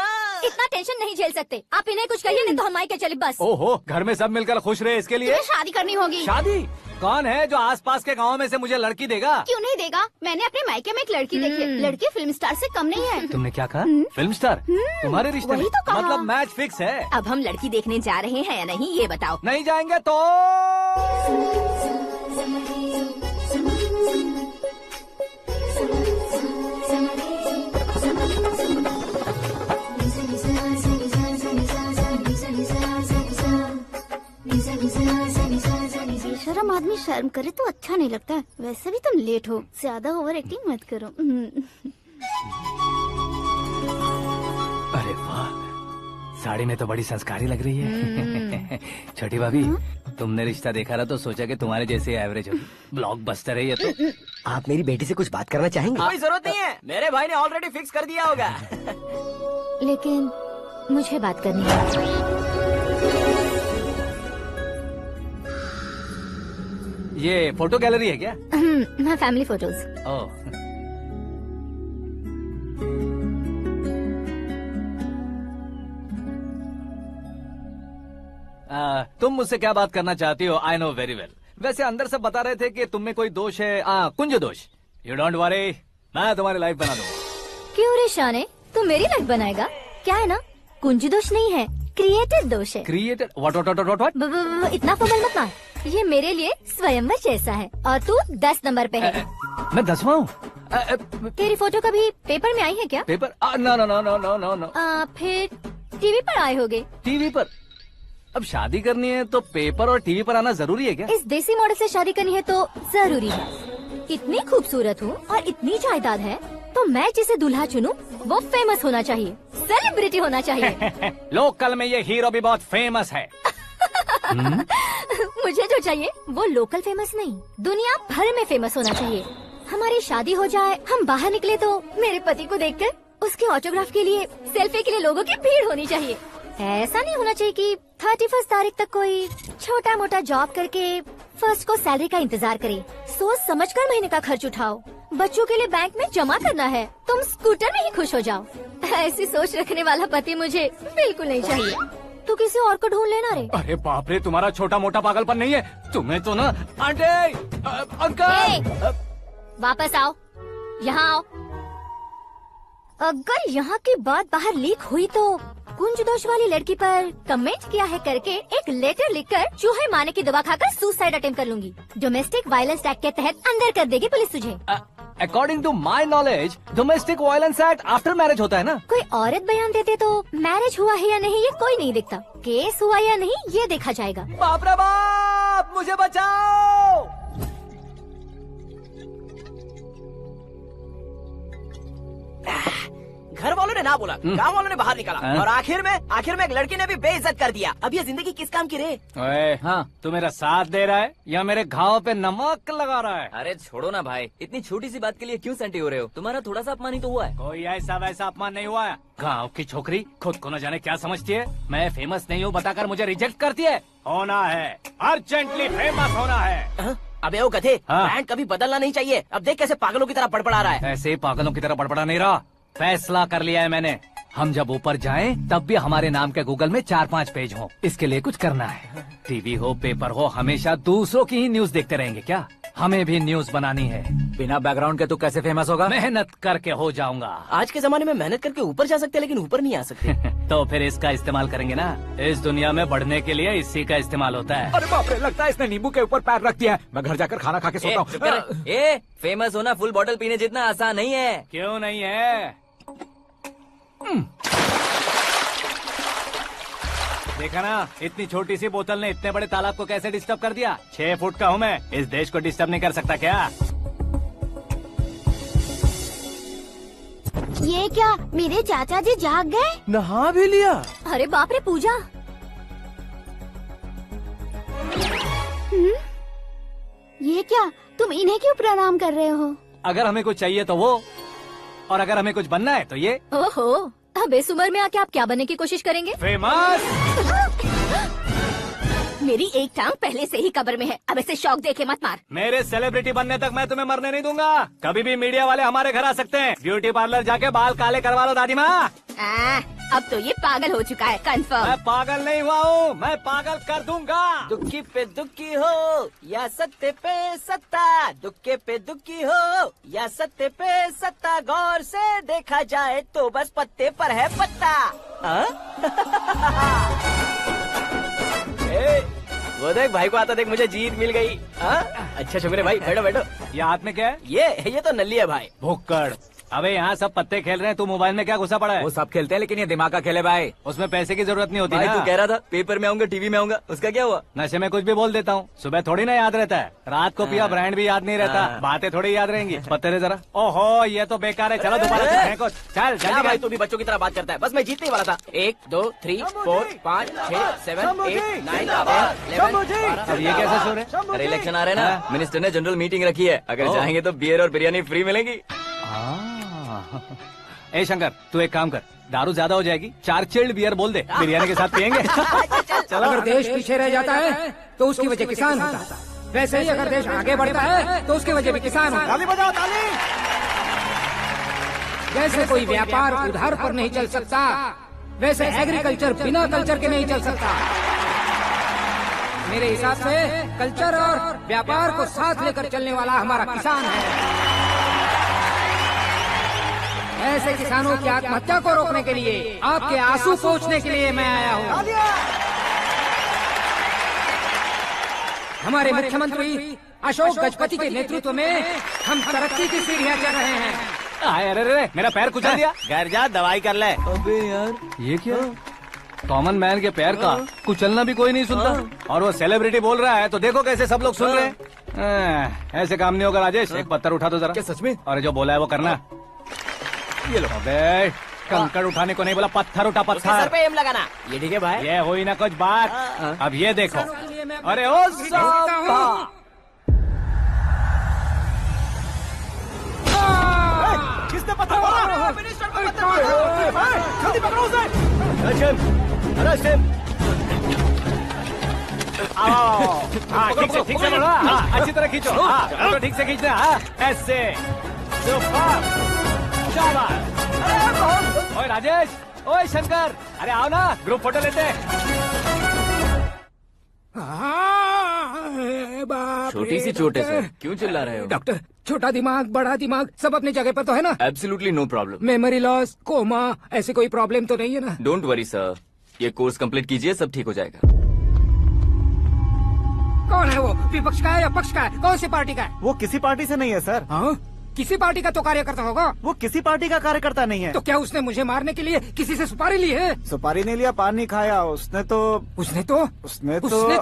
इतना टेंशन नहीं झेल सकते। आप इन्हें कुछ कहिए नहीं तो हम मायके चले बस। ओहो, घर में सब मिलकर खुश रहे इसके लिए। तुम्हें शादी करनी होगी। शादी? कौन है जो आसपास के गाँव में से मुझे लड़की देगा? क्यों नहीं देगा? मैंने अपने मायके में एक लड़की देखी है। लड़की फिल्म स्टार से कम नहीं है। तुमने क्या कहा? Film star? तुम्हारे रिश्ते में? वही तो कहा। मतलब मैच फिक्स है। अब हम लड़की देखने जा रहे हैं या नहीं ये बताओ। नहीं जाएंगे तो बेशरम आदमी शर्म करे तो अच्छा नहीं लगता। वैसे भी तुम लेट हो, ज्यादा ओवर एक्टिंग मत करो। अरे वाह, साड़ी में तो बड़ी संस्कारी लग रही है। छोटी भाभी, तुमने रिश्ता देखा रहा तो सोचा कि तुम्हारे जैसे एवरेज होगी। ब्लॉकबस्टर है ये तो। आप मेरी बेटी से कुछ बात करना चाहेंगे? कोई जरूरत नहीं है, मेरे भाई ने ऑलरेडी फिक्स कर दिया होगा। लेकिन मुझे बात करनी है। ये फोटो गैलरी है क्या? हाँ, फैमिली फोटोज। ओह, तुम मुझसे क्या बात करना चाहती हो? I know very well. वैसे अंदर से बता रहे थे कि तुम में कोई दोष है, कुंज दोष। यू डोंट वरी, मैं तुम्हारी लाइफ बना दूंगा। क्यों रे शाने, तू मेरी लाइफ बनाएगा? क्या है ना, कुंज दोष नहीं है, क्रिएटेड दोष है। क्रिएटेड? व्हाट? इतना फमल मत मार, ये मेरे लिए स्वयंवर जैसा है और तू 10 नंबर पे है। मैं 10वां हूँ? तेरी फोटो कभी पेपर में आई है क्या? Paper? No no no no no no no. फिर टीवी पर आए होगे। टीवी पर? अब शादी करनी है तो पेपर और टीवी पर आना जरूरी है क्या? इस देसी मॉडल से शादी करनी है तो जरूरी है। इतनी खूबसूरत हूँ और इतनी जायदाद है तो मैं जिसे दूल्हा चुनूं वो फेमस होना चाहिए, सेलिब्रिटी होना चाहिए। लोकल में ये हीरो भी बहुत फेमस है। मुझे जो चाहिए वो लोकल फेमस नहीं, दुनिया भर में फेमस होना चाहिए। हमारी शादी हो जाए, हम बाहर निकले तो मेरे पति को देखकर उसके ऑटोग्राफ के लिए, सेल्फी के लिए लोगों की भीड़ होनी चाहिए। ऐसा नहीं होना चाहिए कि 31 तारीख तक कोई छोटा मोटा जॉब करके फर्स्ट को सैलरी का इंतजार करे। सोच समझकर महीने का खर्च उठाओ, बच्चों के लिए बैंक में जमा करना है, तुम स्कूटर में ही खुश हो जाओ। ऐसी सोच रखने वाला पति मुझे बिल्कुल नहीं चाहिए। तू किसी और को ढूंढ लेना रे। अरे बाप रे, तुम्हारा छोटा मोटा पागलपन नहीं है, तुम्हें तो ना। आंटी, अंकल, वापस आओ, यहाँ आओ। अगर यहाँ की बात बाहर लीक हुई तो कुंज दोष वाली लड़की पर कमेंट किया है करके एक लेटर लिखकर चूहे मारने की दवा खाकर सुसाइड अटेम्प्ट कर लूंगी। डोमेस्टिक वायलेंस एक्ट के तहत अंदर कर देगी पुलिस तुझे। According to my knowledge domestic violence act after marriage होता है ना? कोई औरत बयान देते तो मैरिज हुआ है या नहीं ये कोई नहीं देखता, केस हुआ या नहीं ये देखा जाएगा। बाप रे बाप, मुझे बचाओ। घर वालों ने ना बोला, गांव वालों ने बाहर निकाला और आखिर में एक लड़की ने भी बेइज्जत कर दिया। अब ये जिंदगी किस काम की रे? ओए, हाँ, तू मेरा साथ दे रहा है या मेरे घाव पे नमक लगा रहा है? अरे छोड़ो ना भाई, इतनी छोटी सी बात के लिए क्यों सैंटी हो रहे हो? तुम्हारा थोड़ा सा अपमान ही तो हुआ है। कोई ऐसा वैसा अपमान नहीं हुआ है। गाँव की छोकरी खुद को न जाने क्या समझती है, मैं फेमस नहीं हूँ बताकर मुझे रिजेक्ट करती है। होना है, अर्जेंटली फेमस होना है। अबे ओ गधे, ब्रांड कभी बदलना नहीं चाहिए। अब देख कैसे पागलों की तरह बड़बड़ा रहा है। ऐसे ही पागलों की तरह बड़बड़ा नहीं रहा, फैसला कर लिया है मैंने। हम जब ऊपर जाएं तब भी हमारे नाम के गूगल में 4-5 पेज हो। इसके लिए कुछ करना है। टीवी हो, पेपर हो, हमेशा दूसरों की ही न्यूज देखते रहेंगे क्या? हमें भी न्यूज बनानी है। बिना बैकग्राउंड के तू कैसे फेमस होगा? मेहनत करके हो जाऊंगा। आज के जमाने में मेहनत करके ऊपर जा सकते हैं लेकिन ऊपर नहीं आ सकते। तो फिर इसका इस्तेमाल करेंगे ना। इस दुनिया में बढ़ने के लिए इसी का इस्तेमाल होता है। अरे बाप रे, लगता है इसने नींबू के ऊपर पैर रख दिया है। मैं घर जाकर खाना खा के सोता हूँ। ए, फेमस होना फुल बॉटल पीने जितना आसान नहीं है। क्यों नहीं है? देखा ना, इतनी छोटी सी बोतल ने इतने बड़े तालाब को कैसे डिस्टर्ब कर दिया। 6 फुट का हूँ मैं, इस देश को डिस्टर्ब नहीं कर सकता क्या? ये क्या, मेरे चाचा जी जाग गए? नहा भी लिया? अरे बाप रे पूजा। ये क्या, तुम इन्हें क्यों प्रणाम कर रहे हो? अगर हमें कुछ चाहिए तो वो, और अगर हमें कुछ बनना है तो ये। ओहो, अब इस उम्र में आके आप क्या बनने की कोशिश करेंगे? फेमस। मेरी एक टांग पहले से ही कब्र में है, अब ऐसे शौक देके मत मार। मेरे सेलिब्रिटी बनने तक मैं तुम्हें मरने नहीं दूंगा। कभी भी मीडिया वाले हमारे घर आ सकते हैं। ब्यूटी पार्लर जाके बाल काले करवा लो दादी माँ। अब तो ये पागल हो चुका है, कंफर्म। मैं पागल नहीं हुआ हूँ, मैं पागल कर दूंगा। दुखी पे दुखी हो या सत्ते पे सत्ता, दुखे पे दुखी हो या सत्ते पे सत्ता, गौर से देखा जाए तो बस पत्ते पर है पत्ता। वो देख भाई को आता देख, मुझे जीत मिल गई। अच्छा शुक्र है भाई, बैठो बैठो। ये हाथ में क्या है? ये तो नल्ली है भाई। भुक्कड़। अबे यहाँ सब पत्ते खेल रहे हैं, तू मोबाइल में क्या घुसा पड़ा है? वो सब खेलते हैं लेकिन ये दिमाग का खेल है भाई। उसमें पैसे की जरूरत नहीं होती भाई, ना। तू कह रहा था पेपर में आऊंगा, टीवी में आऊंगा, उसका क्या हुआ? नशे में कुछ भी बोल देता हूँ, सुबह थोड़ी ना याद रहता है। रात को पिया ब्रांड भी याद नहीं रहता, बातें थोड़ी याद रहेंगी। पत्ते रे जरा। ओहो, ये तो बेकार है, चलो दोबारा फेंको। चल क्या भाई, तू भी बच्चों की तरह बात करता है। बस मैं जीतने वाला था। 1 2 3 4 5 6 7 8 9 10 11। अब ये कैसे शोर है? अरे इलेक्शन आ रहे हैं ना, मिनिस्टर ने जनरल मीटिंग रखी है। अगर जाएंगे तो बियर और बिरयानी फ्री मिलेगी। ए शंकर, तू एक काम कर, दारू ज्यादा हो जाएगी, 4 चिल्ड बियर बोल दे, बिरयानी के साथ पियेंगे। चलो, अगर देश पीछे रह जाता है तो उसकी वजह किसान होता है, वैसे ही अगर देश आगे बढ़ता है तो उसकी वजह भी किसान होता है। ताली बजाओ, ताली। जैसे कोई व्यापार उधार पर नहीं चल सकता, वैसे एग्रीकल्चर बिना कल्चर के नहीं चल सकता। मेरे हिसाब से कल्चर और व्यापार को साथ लेकर चलने वाला हमारा किसान है। ऐसे किसानों की आत्महत्या को रोकने के लिए, आपके आंसू पोंछने के लिए मैं आया हूँ। हमारे मुख्यमंत्री अशोक गजपति के नेतृत्व में हम तरक्की की सीढ़ियाँ चढ़ रहे हैं। अरे अरे मेरा पैर कुचल दिया। घर जा दवाई कर ले। अबे यार ये क्या? कॉमन मैन के पैर का कुचलना भी कोई नहीं सुनता, और वो सेलिब्रिटी बोल रहा है तो देखो कैसे सब लोग सुन रहे हैं। ऐसे काम नहीं होगा राजेश, एक पत्थर उठा दो जरा। क्या सच में? और जो बोला है वो करना। ये लो। अबे कंकड़ उठाने को नहीं बोला, पत्थर उठा, उसके सर पत्थर। पे एम लगाना। ये ठीक है भाई। ये हुई ना कुछ बात। अब ये देखो। अरे ओ साहब, किसने पत्थर मारा? जल्दी पकड़ो उसे। हाँ ठीक से बोलो। हाँ अच्छी तरह खींचो। हाँ तो ठीक से खींचना। हाँ ऐसे। सुपर। शाबाश। ओए राजेश, ओए शंकर, अरे आओ ना, ग्रुप फोटो लेते हैं। छोटी सी चोट है सर, क्यों चिल्ला रहे हो? डॉक्टर, छोटा दिमाग बड़ा दिमाग सब अपनी जगह पर तो है ना? Absolutely no problem. Memory loss, coma, ऐसी कोई प्रॉब्लम तो नहीं है ना? डोंट वरी सर, ये कोर्स कंप्लीट कीजिए, सब ठीक हो जाएगा। कौन है वो? विपक्ष का है या पक्ष का है? कौन सी पार्टी का है? वो किसी पार्टी से नहीं है सर। हाँ? किसी पार्टी का तो कार्यकर्ता होगा। वो किसी पार्टी का कार्यकर्ता नहीं है। तो क्या उसने मुझे मारने के लिए किसी से सुपारी ली है? सुपारी नहीं लिया, पान नहीं खाया। उसने तो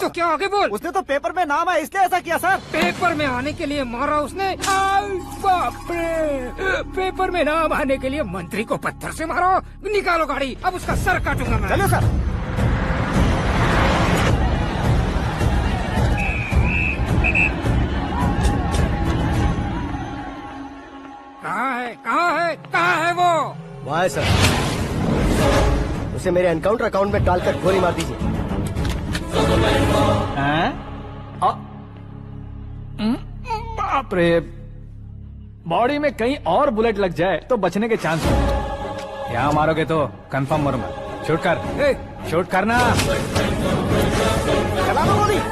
क्या आगे बोल? उसने तो पेपर में नाम है इसलिए ऐसा किया सर। पेपर में आने के लिए मारा उसने? बाप रे! पेपर में नाम आने के लिए मंत्री को पत्थर से मारो? निकालो गाड़ी, अब उसका सर काटूंगा मैं। चलो सर। कहाँ है वो? वहाँ है सर। उसे मेरे एनकाउंटर अकाउंट में डालकर गोली मार दीजिए। बाप रे, बॉडी में कहीं और बुलेट लग जाए तो बचने के चांस होंगे। यहाँ मारोगे तो कंफर्म मरूंगा। शूट कर, शूट करना।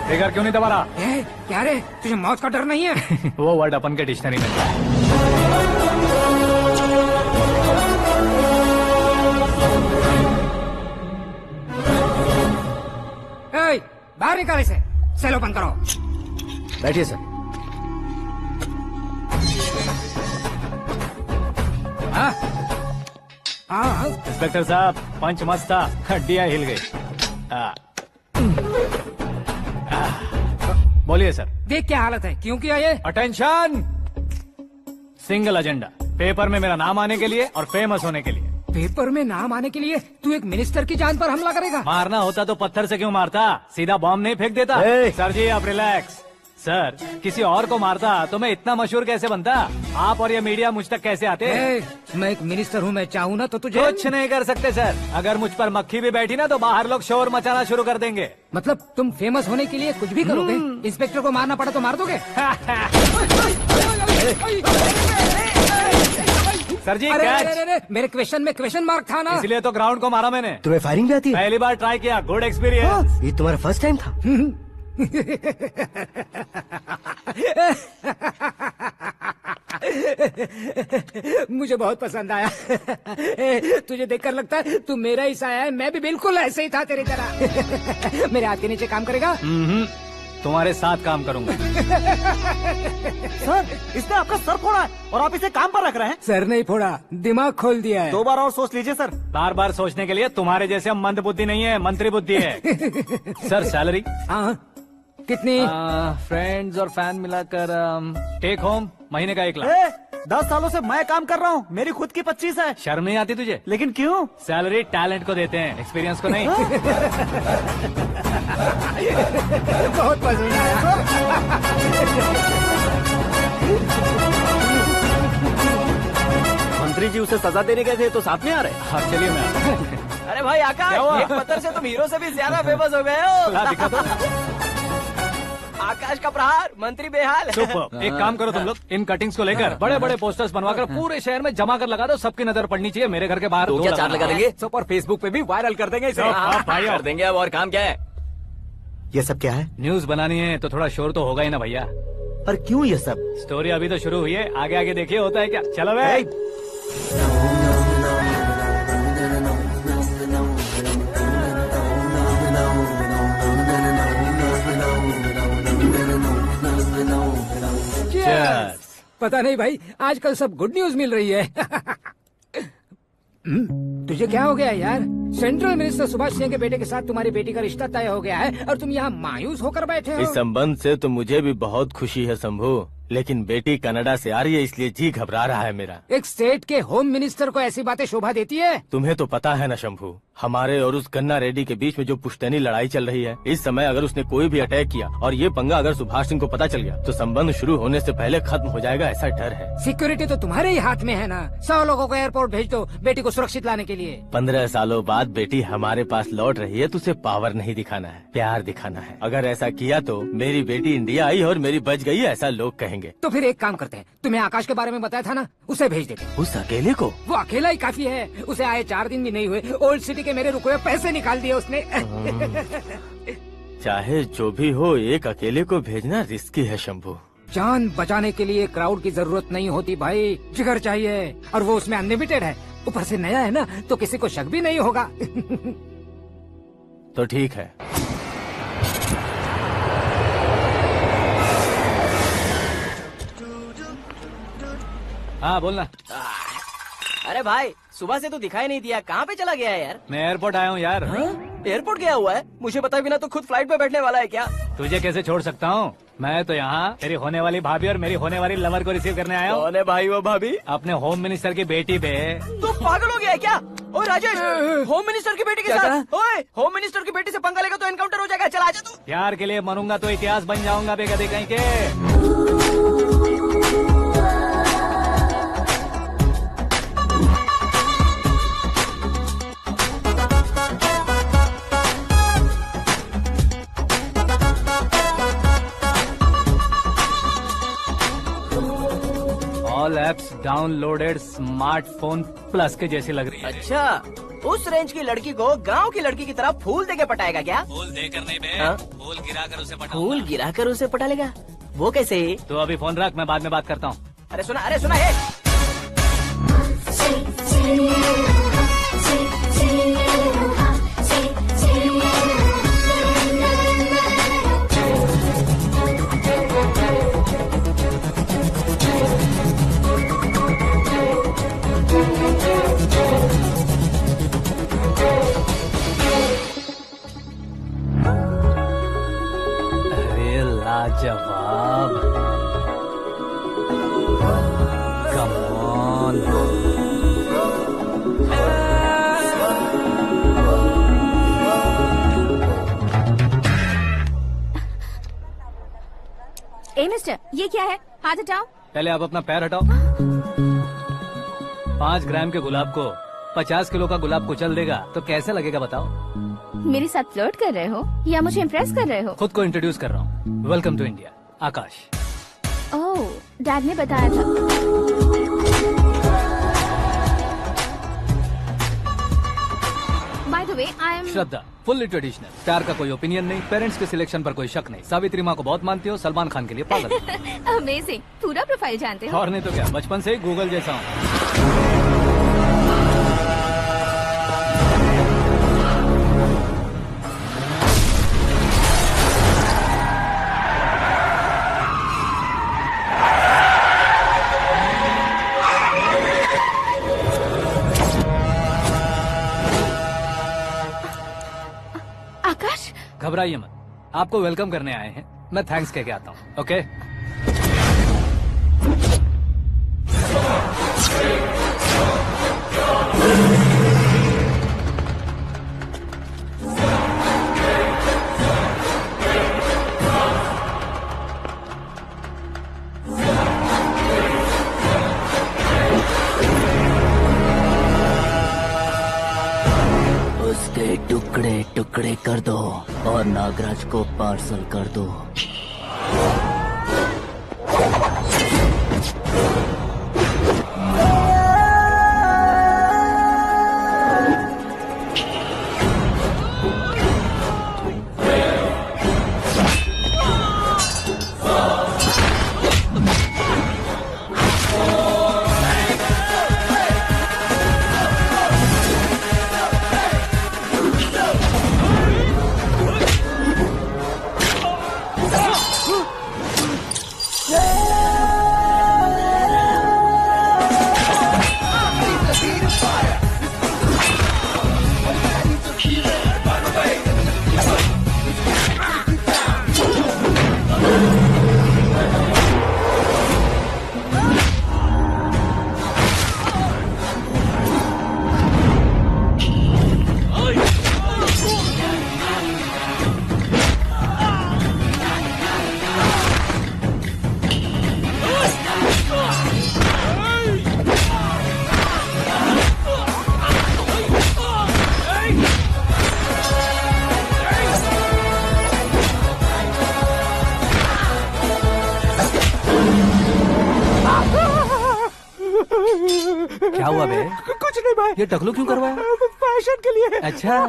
ट्रिगर क्यों नहीं दबा रहा? क्या रे, तुझे मौत का डर नहीं है? वो वर्ड अपन के डिक्शनरी में है। बाहर निकाले से, सेल ओपन करो। बैठिए सर। इंस्पेक्टर साहब, पंच मस्त था, हड्डियां हिल गई। बोलिए सर। देख क्या हालत है, क्यों किया ये? अटेंशन, सिंगल एजेंडा, पेपर में मेरा नाम आने के लिए और फेमस होने के लिए। पेपर में नाम आने के लिए तू एक मिनिस्टर की जान पर हमला करेगा? मारना होता तो पत्थर से क्यों मारता, सीधा बॉम्ब नहीं फेंक देता। सर जी आप रिलैक्स। सर, किसी और को मारता तो मैं इतना मशहूर कैसे बनता? आप और ये मीडिया मुझ तक कैसे आते? मैं एक मिनिस्टर हूँ, मैं चाहूँ ना तो तुझे कुछ नहीं कर सकते सर। अगर मुझ पर मक्खी भी बैठी ना तो बाहर लोग शोर मचाना शुरू कर देंगे। मतलब तुम फेमस होने के लिए कुछ भी करोगे? इंस्पेक्टर को मारना पड़ा तो मार दोगे? सर जी अरे, मेरे क्वेश्चन में क्वेश्चन मार्क था ना, इसलिए तो ग्राउंड को मारा मैंने। तुम्हें फायरिंग भी आती है? पहली बार ट्राई किया, गुड एक्सपीरियंस। ये तुम्हारा फर्स्ट टाइम था? मुझे बहुत पसंद आया। तुझे देखकर लगता है तू मेरा ही साया है। मैं भी बिल्कुल ऐसे ही था तेरी तरह। मेरे हाथ के नीचे काम करेगा? तुम्हारे साथ काम करूंगा। सर, इसने आपका सर फोड़ा है और आप इसे काम पर रख रहे हैं? सर नहीं फोड़ा, दिमाग खोल दिया है। 2 बार और सोच लीजिए सर। बार बार सोचने के लिए तुम्हारे जैसे मंद बुद्धि नहीं है, मंत्री बुद्धि है। Sir salary? हाँ, कितनी? फ्रेंड्स और फैन मिलाकर टेक होम महीने का 1 लाख। 10 सालों से मैं काम कर रहा हूँ, मेरी खुद की 25 है। शर्म नहीं आती तुझे? लेकिन क्यों? सैलरी टैलेंट को देते हैं, एक्सपीरियंस को नहीं। बहुत पसंद आया। मंत्री जी उसे सजा देने गए थे तो साथ में आ रहे? हाँ चलिए मैं। अरे भाई आकाश, एक पत्थर से तुम हीरो से भी ज्यादा फेमस हो गए हो। दिखा दो। आकाश का प्रहार, मंत्री बेहाल। सुपर। एक काम करो तुम लोग, इन कटिंग्स को लेकर बड़े बड़े पोस्टर्स बनवाकर पूरे शहर में जमा कर लगा दो, सबकी नजर पड़नी चाहिए। मेरे घर के बाहर 2 लगा देंगे। और फेसबुक पे भी वायरल कर देंगे इसे। कर देंगे। अब और काम क्या है? ये सब क्या है? न्यूज बनानी है तो थोड़ा शोर तो होगा ही ना भैया। पर क्यों ये सब? स्टोरी अभी तो शुरू हुई है, आगे आगे देखिए होता है क्या। चलो भाई। Cheers! पता नहीं भाई, आजकल सब गुड न्यूज मिल रही है। तुझे क्या हो गया यार? सेंट्रल मिनिस्टर सुभाष सिंह के बेटे के साथ तुम्हारी बेटी का रिश्ता तय हो गया है और तुम यहाँ मायूस होकर बैठे हो। इस संबंध से तो मुझे भी बहुत खुशी है शंभू, लेकिन बेटी कनाडा से आ रही है इसलिए जी घबरा रहा है मेरा। एक स्टेट के होम मिनिस्टर को ऐसी बातें शोभा देती है? तुम्हें तो पता है ना शंभू, हमारे और उस गन्ना रेड्डी के बीच में जो पुश्तैनी लड़ाई चल रही है, इस समय अगर उसने कोई भी अटैक किया और ये पंगा अगर सुभाष सिंह को पता चल गया तो संबंध शुरू होने से पहले खत्म हो जाएगा, ऐसा डर है। सिक्योरिटी तो तुम्हारे ही हाथ में है ना। 100 लोगों को एयरपोर्ट भेज दो बेटी को सुरक्षित लाने के लिए। 15 सालों बाद बेटी हमारे पास लौट रही है तो उसे पावर नहीं दिखाना है, प्यार दिखाना है। अगर ऐसा किया तो मेरी बेटी इंडिया आई और मेरी बच गई, ऐसा लोग कहेंगे। तो फिर एक काम करते हैं, तुम्हें आकाश के बारे में बताया था ना, उसे भेज देते। उस अकेले को? वो अकेला ही काफी है, उसे आए 4 दिन भी नहीं हुए, ओल्ड सिटी के मेरे रुके हुए पैसे निकाल दिए उसने। चाहे जो भी हो, एक अकेले को भेजना रिस्की है शंभू। जान बचाने के लिए क्राउड की जरूरत नहीं होती भाई, जिगर चाहिए, और वो उसमें अनलिमिटेड है। ऊपर से नया है ना, तो किसी को शक भी नहीं होगा। तो ठीक है। हाँ बोलना। अरे भाई, सुबह से तो दिखाई नहीं दिया, कहाँ पे चला गया है यार? मैं एयरपोर्ट आया हूँ यार। एयरपोर्ट गया हुआ है? मुझे बताए बिना तो खुद फ्लाइट पे बैठने वाला है क्या? तुझे कैसे छोड़ सकता हूँ? मैं तो यहाँ तेरी होने वाली भाभी और मेरी होने वाली लवर को रिसीव करने आया हूँ। कौन है भाई वो भाभी? अपने होम मिनिस्टर की बेटी पे। तू पागल हो गया है क्या? ओए राजेश, होम मिनिस्टर की बेटी के साथ? ओए, होम मिनिस्टर की बेटी से पंगा लेगा तो एनकाउंटर हो जाएगा। चल आजा तू। प्यार के लिए मरूंगा तो इतिहास बन जाऊंगा बेगदे कहीं के। All apps downloaded smartphone plus के जैसी लग रही है। अच्छा, उस रेंज की लड़की को गांव की लड़की की तरह फूल देके पटाएगा क्या? फूल देकर नहीं बे, फूल गिराकर उसे पटाऊंगा। फूल गिराकर उसे पटा लेगा? वो कैसे? तो अभी फोन रख, मैं बाद में बात करता हूँ। अरे सुना है। अरे लाजवाब, कम ऑन। ए मिस्टर, ये क्या है? हाथ हटाओ। पहले आप अपना पैर हटाओ। 5 ग्राम के गुलाब को 50 किलो का गुलाब कुचल देगा तो कैसे लगेगा बताओ? मेरे साथ फ्लर्ट कर रहे हो या मुझे इम्प्रेस कर रहे हो? खुद को इंट्रोड्यूस कर रहा हूँ। Welcome to India, Akash. Oh, dad ने बताया था। By the way, I am Shraddha, fully traditional. प्यार का कोई ओपिनियन नहीं, पेरेंट्स के सिलेक्शन पर कोई शक नहीं। सावित्री माँ को बहुत मानती हो, सलमान खान के लिए पागल। अमेजिंग, पूरा प्रोफाइल जानते हो। और नहीं तो क्या, बचपन से ही गूगल जैसा हूँ। आकाश, घबराइए मत, आपको वेलकम करने आए हैं। मैं थैंक्स कह के आता हूँ। ओके? उसके टुकड़े टुकड़े कर दो और नागराज को पार्सल कर दो। हुआ बे? कुछ नहीं भाई। ये टकलू क्यों करवाया? फैशन के लिए। अच्छा।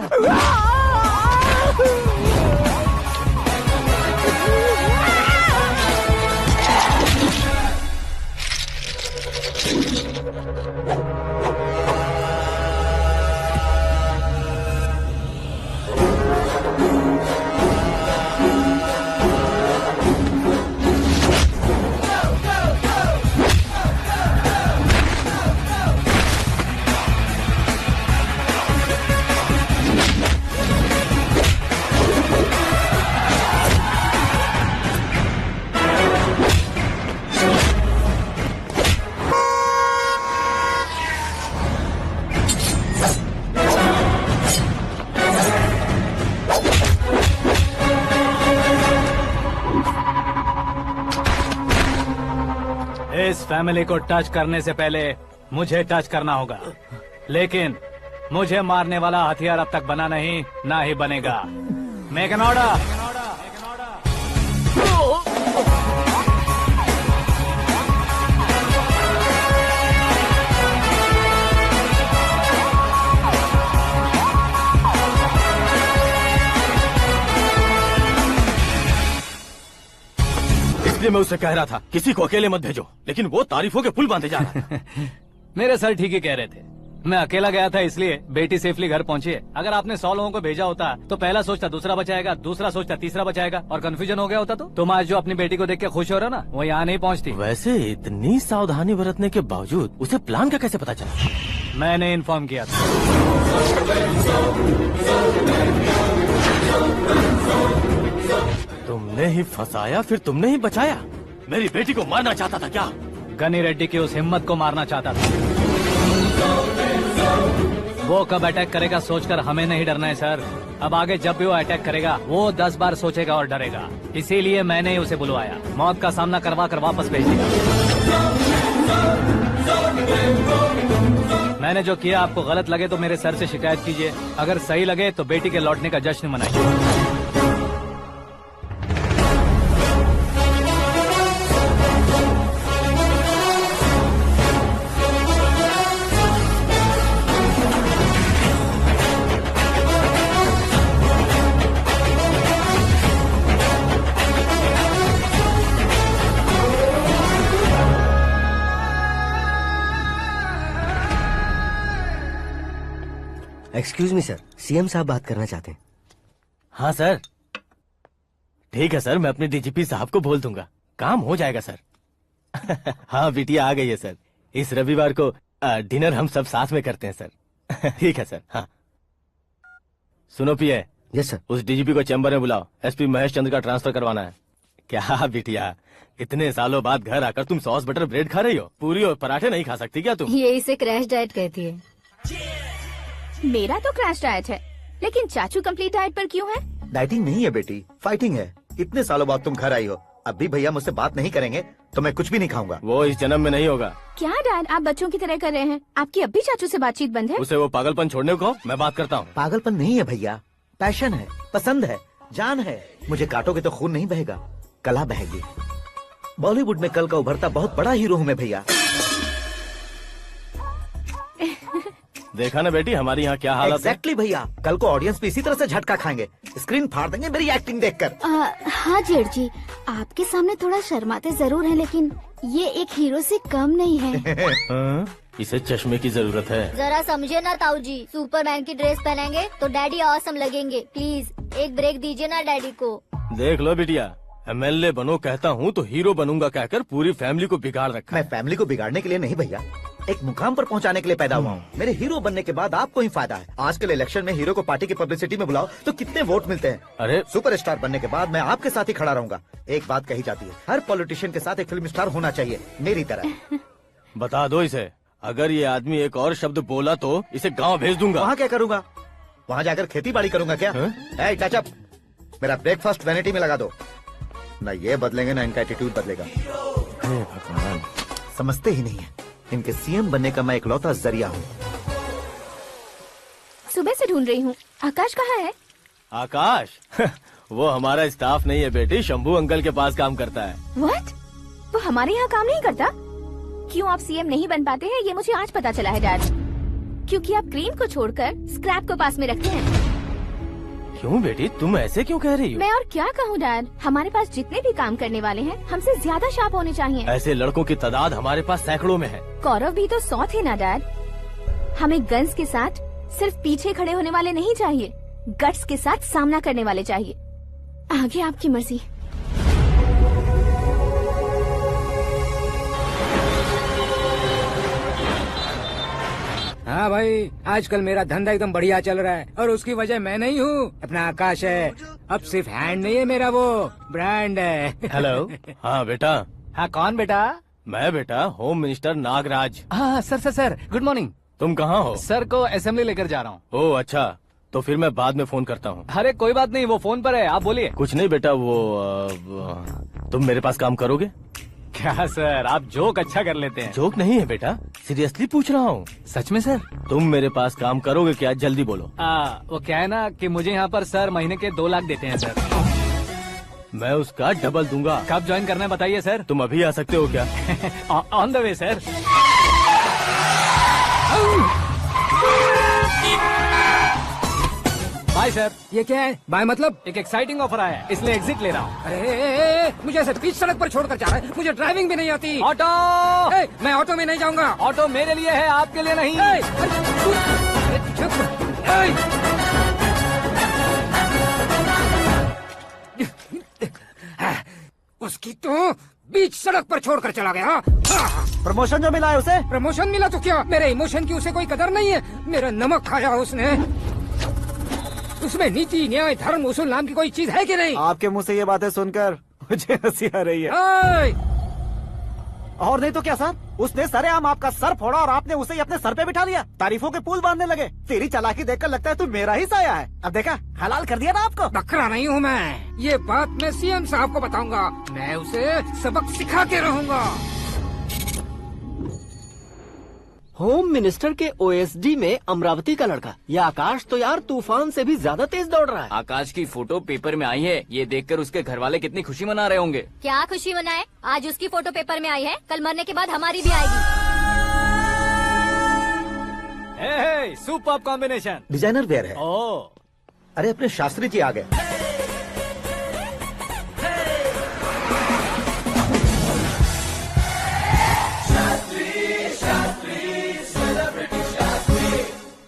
इस फैमिली को टच करने से पहले मुझे टच करना होगा, लेकिन मुझे मारने वाला हथियार अब तक बना नहीं, ना ही बनेगा। Make an order. इसलिए मैं उससे कह रहा था किसी को अकेले मत भेजो, लेकिन वो तारीफों के पुल बांधे जा रहा है। मेरे सर ठीक ही कह रहे थे। मैं अकेला गया था इसलिए बेटी सेफली घर पहुंची है। अगर आपने 100 लोगों को भेजा होता तो पहला सोचता दूसरा बचाएगा, दूसरा सोचता तीसरा बचाएगा, और कंफ्यूजन हो गया होता तो तुम आज जो अपनी बेटी को देख के खुश हो रहे हो ना, वो यहाँ नहीं पहुँचती। वैसे इतनी सावधानी बरतने के बावजूद उसे प्लान का कैसे पता चला? मैंने इन्फॉर्म किया था। तुमने ही फंसाया, फिर तुमने ही बचाया। मेरी बेटी को मारना चाहता था क्या? गनी रेड्डी की उस हिम्मत को मारना चाहता था। वो कब अटैक करेगा सोचकर हमें नहीं डरना है सर। अब आगे जब भी वो अटैक करेगा वो 10 बार सोचेगा और डरेगा। इसीलिए मैंने ही उसे बुलवाया। मौत का सामना करवा कर वापस भेज दिया। मैंने जो किया आपको गलत लगे तो मेरे सर से शिकायत कीजिए, अगर सही लगे तो बेटी के लौटने का जश्न मनाइए। एक्सक्यूज मी सर, सीएम साहब बात करना चाहते हैं। हाँ सर, ठीक है सर, मैं अपने डीजीपी साहब को बोल दूंगा, काम हो जाएगा सर। हाँ बिटिया आ गई है सर। इस रविवार को डिनर हम सब साथ में करते हैं सर। ठीक है सर। हाँ सुनो पिए। Yes sir. उस डीजीपी को चैम्बर में बुलाओ, एसपी महेश चंद्र का ट्रांसफर करवाना है। क्या बिटिया, इतने सालों बाद घर आकर तुम सॉस बटर ब्रेड खा रही हो? पूरी और पराठे नहीं खा सकती क्या तुम? ये इसे क्रैश डाइट कहती है। मेरा तो क्रैश डाइट है, लेकिन चाचू कंप्लीट डाइट पर क्यों है? डाइटिंग नहीं है बेटी, फाइटिंग है। इतने सालों बाद तुम घर आई हो, अब भी भैया मुझसे बात नहीं करेंगे तो मैं कुछ भी नहीं खाऊंगा। वो इस जन्म में नहीं होगा। क्या डैड, आप बच्चों की तरह कर रहे हैं? आपकी अब भी चाचू से बातचीत बंद है? उसे वो पागलपन छोड़ने को मैं बात करता हूँ। पागलपन नहीं है भैया, पैशन है, पसंद है, जान है। मुझे काटोगे तो खून नहीं बहेगा, कला बहेगी। बॉलीवुड में कल का उभरता बहुत बड़ा हीरो हूँ मैं भैया। देखा ना बेटी हमारी यहाँ क्या हालत है। एग्जैक्टली भैया, कल को ऑडियंस भी इसी तरह से झटका खाएंगे, स्क्रीन फाड़ देंगे मेरी एक्टिंग देखकर। हाँ जेठ जी, आपके सामने थोड़ा शर्माते जरूर हैं, लेकिन ये एक हीरो से कम नहीं है। इसे चश्मे की जरूरत है। जरा समझे ना ताऊ जी, सुपरमैन की ड्रेस पहनेंगे तो डैडी ऑसम लगेंगे। प्लीज एक ब्रेक दीजिए ना डैडी को। देख लो बिटिया, एमएलए बनो कहता हूँ तो हीरो बनूंगा कहकर पूरी फैमिली को बिगाड़ रखा। मैं फैमिली को बिगाड़ने के लिए नहीं भैया, एक मुकाम पर पहुंचाने के लिए पैदा हुआ हूँ। मेरे हीरो बनने के बाद आपको ही फायदा है। आजकल इलेक्शन में हीरो को पार्टी की पब्लिसिटी में बुलाओ तो कितने वोट मिलते हैं। अरे सुपरस्टार बनने के बाद मैं आपके साथ ही खड़ा रहूंगा। एक बात कही जाती है, हर पॉलिटिशियन के साथ एक फिल्म स्टार होना चाहिए, मेरी तरह। बता दो इसे, अगर ये आदमी एक और शब्द बोला तो इसे गाँव भेज दूंगा। वहाँ क्या करूँगा? वहाँ जाकर खेती बाड़ी करूंगा क्या? टचअप, मेरा ब्रेकफास्ट वैनिटी में लगा दो। न ये बदलेंगे ना इनका एटीट्यूड बदलेगा। समझते ही नहीं है, इनके सीएम बनने का मैं इकलौता जरिया हूँ। सुबह से ढूंढ रही हूँ, आकाश कहाँ है? आकाश? वो हमारा स्टाफ नहीं है बेटी, शंभू अंकल के पास काम करता है। व्हाट? वो हमारे यहाँ काम नहीं करता? क्यों आप सीएम नहीं बन पाते हैं ये मुझे आज पता चला है डैड। क्योंकि आप क्रीम को छोड़कर स्क्रैप को पास में रखते हैं। क्यों बेटी, तुम ऐसे क्यों कह रही हो? मैं और क्या कहूँ डैड, हमारे पास जितने भी काम करने वाले हैं हमसे ज्यादा शार्प होने चाहिए। ऐसे लड़कों की तादाद हमारे पास सैकड़ों में है। कौरव भी तो 100 थे ना डैड। हमें गन्स के साथ सिर्फ पीछे खड़े होने वाले नहीं चाहिए, गट्स के साथ सामना करने वाले चाहिए। आगे आपकी मर्जी। हाँ भाई, आजकल मेरा धंधा एकदम बढ़िया चल रहा है और उसकी वजह मैं नहीं हूँ, अपना आकाश है। अब सिर्फ हैंड नहीं है मेरा, वो ब्रांड है। हेलो। हाँ बेटा। हाँ कौन बेटा? मैं बेटा होम मिनिस्टर नागराज। हाँ सर गुड मॉर्निंग। तुम कहाँ हो? सर को असेंबली लेकर जा रहा हूँ। ओह अच्छा, तो फिर मैं बाद में फोन करता हूँ। अरे कोई बात नहीं, वो फोन पर है, आप बोलिए। कुछ नहीं बेटा, तुम मेरे पास काम करोगे? क्या सर, आप जोक अच्छा कर लेते हैं। जोक नहीं है बेटा, सीरियसली पूछ रहा हूँ। सच में सर? तुम मेरे पास काम करोगे क्या? जल्दी बोलो। वो क्या है ना कि मुझे यहाँ पर सर महीने के 2 लाख देते हैं सर। मैं उसका डबल दूंगा। कब ज्वाइन करना है बताइए सर। तुम अभी आ सकते हो क्या? On the way sir. Bye sir. ये क्या है? बाय मतलब? एक एक्साइटिंग ऑफर आया है, इसलिए एग्जिट ले रहा हूँ। अरे मुझे ऐसे बीच सड़क पर छोड़कर जा रहा है, मुझे ड्राइविंग भी नहीं आती। ऑटो। मैं ऑटो में नहीं जाऊंगा। ऑटो मेरे लिए है, आपके लिए नहीं। उसकी तो बीच सड़क पर छोड़कर चला गया। प्रमोशन जो मिला है उसे? प्रमोशन मिला तो क्या, मेरे इमोशन की उसे कोई कदर नहीं है। मेरा नमक खाया उसने। उसमें नीति, न्याय, धर्म, उसूल नाम की कोई चीज है कि नहीं? आपके मुंह से ये बातें सुनकर मुझे हंसी आ रही है। और नहीं तो क्या सर, उसने सरेआम आपका सर फोड़ा और आपने उसे ही अपने सर पे बिठा लिया। तारीफों के पुल बांधने लगे। तेरी चालाकी देखकर लगता है तू मेरा ही साया है। अब देखा, हलाल कर दिया ना आपको। बकरा नहीं हूँ मैं, ये बात मैं सीएम साहब को बताऊंगा। मैं उसे सबक सिखा के रहूंगा। होम मिनिस्टर के ओएसडी में अमरावती का लड़का, ये आकाश तो यार तूफान से भी ज्यादा तेज दौड़ रहा है। आकाश की फोटो पेपर में आई है, ये देखकर उसके घर वाले कितनी खुशी मना रहे होंगे। क्या खुशी मनाए, आज उसकी फोटो पेपर में आई है, कल मरने के बाद हमारी भी आएगी। Super combination. डिजाइनर वेयर है। अरे अपने शास्त्री जी आ गए।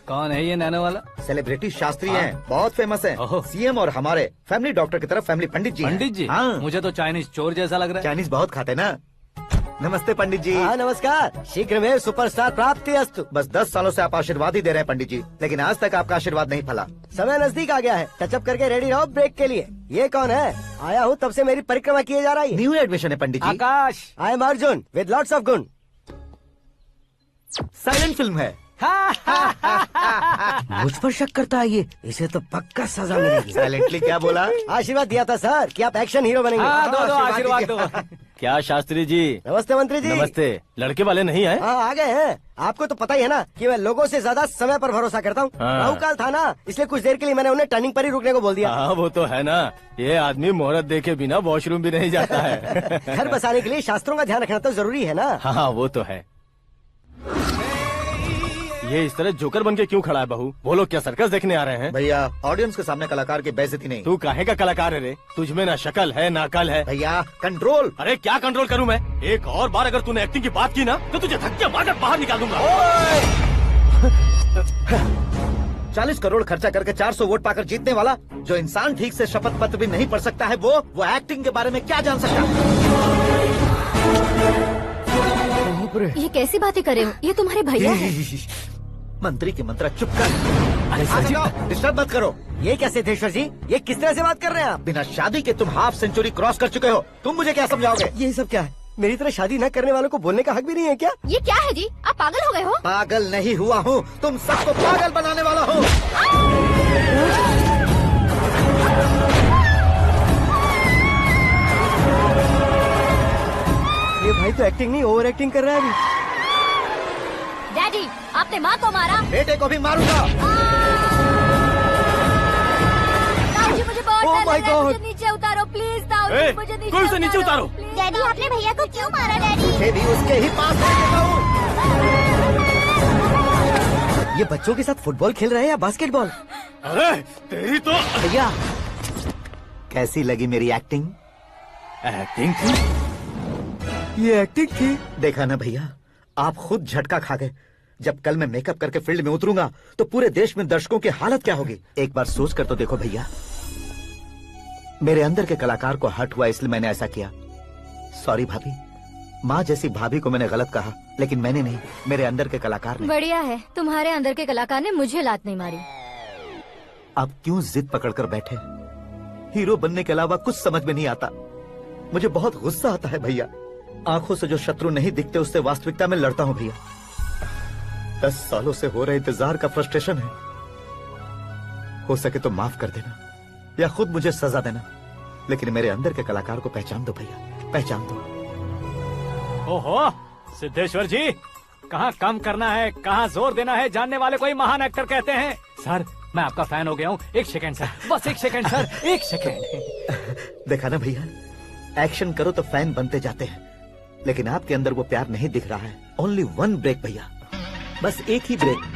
कौन है ये नैनो वाला? सेलिब्रिटी शास्त्री हैं, बहुत फेमस हैं। सीएम और हमारे फैमिली डॉक्टर की तरफ फैमिली पंडित जी हैं। पंडित जी? हाँ। मुझे तो चाइनीज चोर जैसा लग रहा है। चाइनीज बहुत खाते ना। नमस्ते पंडित जी। हाँ नमस्कार, शीघ्र में सुपरस्टार प्राप्ति अस्तु। बस 10 सालों से आप आशीर्वाद ही दे रहे हैं पंडित जी, लेकिन आज तक आपका आशीर्वाद नहीं फला। समय नजदीक आ गया है, टचअप करके रेडी रहो ब्रेक के लिए। ये कौन है? आया हूँ तब से मेरी परिक्रमा किए जा रही है। न्यू एडमिशन है Pandit ji. Akash. I am Arjun with lots of गुण। साइलेंट फिल्म है। मुझ पर शक करता है ये, इसे तो पक्का सजा मिलेगी। साइलेंटली क्या बोला? आशीर्वाद दिया था सर कि आप एक्शन हीरो बनेंगे। दो आशीर्वाद दो। क्या शास्त्री जी? नमस्ते मंत्री जी। नमस्ते। लड़के वाले नहीं आए? हाँ आ गए हैं। आपको तो पता ही है ना कि मैं लोगों से ज्यादा समय पर भरोसा करता हूँ। राहु काल था ना, इसलिए कुछ देर के लिए मैंने उन्हें टर्निंग पर ही रुकने को बोल दिया। हाँ वो तो है ना, ये आदमी मुहूर्त देखे बिना वॉशरूम भी नहीं जाता है। घर बसाने के लिए शास्त्रों का ध्यान रखना तो जरूरी है ना। हाँ वो तो है। ये इस तरह जोकर बन के क्यों खड़ा है बहू? बोलो, क्या सर्कस देखने आ रहे हैं? भैया ऑडियंस के सामने कलाकार की बेइज्जती नहीं। तू काहे का कलाकार है रे? तुझमें ना शक्ल है ना अकल है। भैया कंट्रोल। अरे क्या कंट्रोल करूं मैं? एक और बार अगर तूने एक्टिंग की बात की ना तो तुझे धक्के मारकर बाहर निकाल दूंगा। 40 करोड़ खर्चा करके 400 वोट पाकर जीतने वाला, जो इंसान ठीक से शपथ पत्र भी नहीं पढ़ सकता है, वो एक्टिंग के बारे में क्या जान सकता है? ये कैसी बातें कर रहे हो? ये तुम्हारे भैया हैं। मंत्री की मंत्रा चुप कर। अरे डिस्टर्ब मत करो। ये क्या सिद्धेश्वर जी, ये किस तरह से बात कर रहे हैं आप? बिना शादी के तुम हाफ सेंचुरी क्रॉस कर चुके हो, तुम मुझे क्या समझाओगे? ये सब क्या है? मेरी तरह शादी न करने वालों को बोलने का हक भी नहीं है क्या? ये क्या है जी, आप पागल हो गए हो? पागल नहीं हुआ हूँ, तुम सबको पागल बनाने वाला हूँ। ये भाई तो एक्टिंग नहीं ओवर एक्टिंग कर रहा है अभी। डैडी, आपने माँ को मारा। बेटे को भी मारूंगा। ताऊजी मुझे बहुत Oh डर my लग रहा है, God! मुझे नीचे उतारो प्लीज ताऊजी। मुझे नीचे कोई उसे नीचे उतारो। डैडी आपने भैया को क्यों मारा डैडी? मुझे भी उसके ही पास लेके जाऊं। ये बच्चों के साथ फुटबॉल खेल रहे हैं या बास्केटबॉल? अरे तेरी तो भैया कैसी लगी मेरी एक्टिंग? एक्टिंग थी? ये एक्टिंग थी। देखा ना भैया, आप खुद झटका खा गए। जब कल मैं मेकअप करके फील्ड में उतरूंगा तो पूरे देश में दर्शकों की हालत क्या होगी। एक बार सोच कर तो देखो भैया। मेरे अंदर के कलाकार को हर्ट हुआ इसलिए मैंने ऐसा किया। सॉरी भाभी। माँ जैसी भाभी को मैंने गलत कहा, लेकिन मैंने नहीं, मेरे अंदर के कलाकार ने। बढ़िया है, तुम्हारे अंदर के कलाकार ने मुझे लात नहीं मारी। आप क्यों जिद पकड़कर बैठे? हीरो बनने के अलावा कुछ समझ में नहीं आता। मुझे बहुत गुस्सा आता है भैया। आंखों से जो शत्रु नहीं दिखते उससे वास्तविकता में लड़ता हूँ भैया। 10 सालों से हो रहे इंतजार का फ्रस्ट्रेशन है। हो सके तो माफ कर देना या खुद मुझे सजा देना, लेकिन मेरे अंदर के कलाकार को पहचान दो भैया, पहचान दो। ओहो सिद्धेश्वर जी, कहाँ कम करना है, कहाँ जोर देना है, जानने वाले को ही महान एक्टर कहते हैं। सर मैं आपका फैन हो गया हूँ। एक सेकंड सर, बस एक सेकंड सर, एक सेकंड। देखा ना भैया, एक्शन करो तो फैन बनते जाते हैं, लेकिन आपके अंदर वो प्यार नहीं दिख रहा है। ओनली 1 ब्रेक भैया, बस एक ही ब्रेक।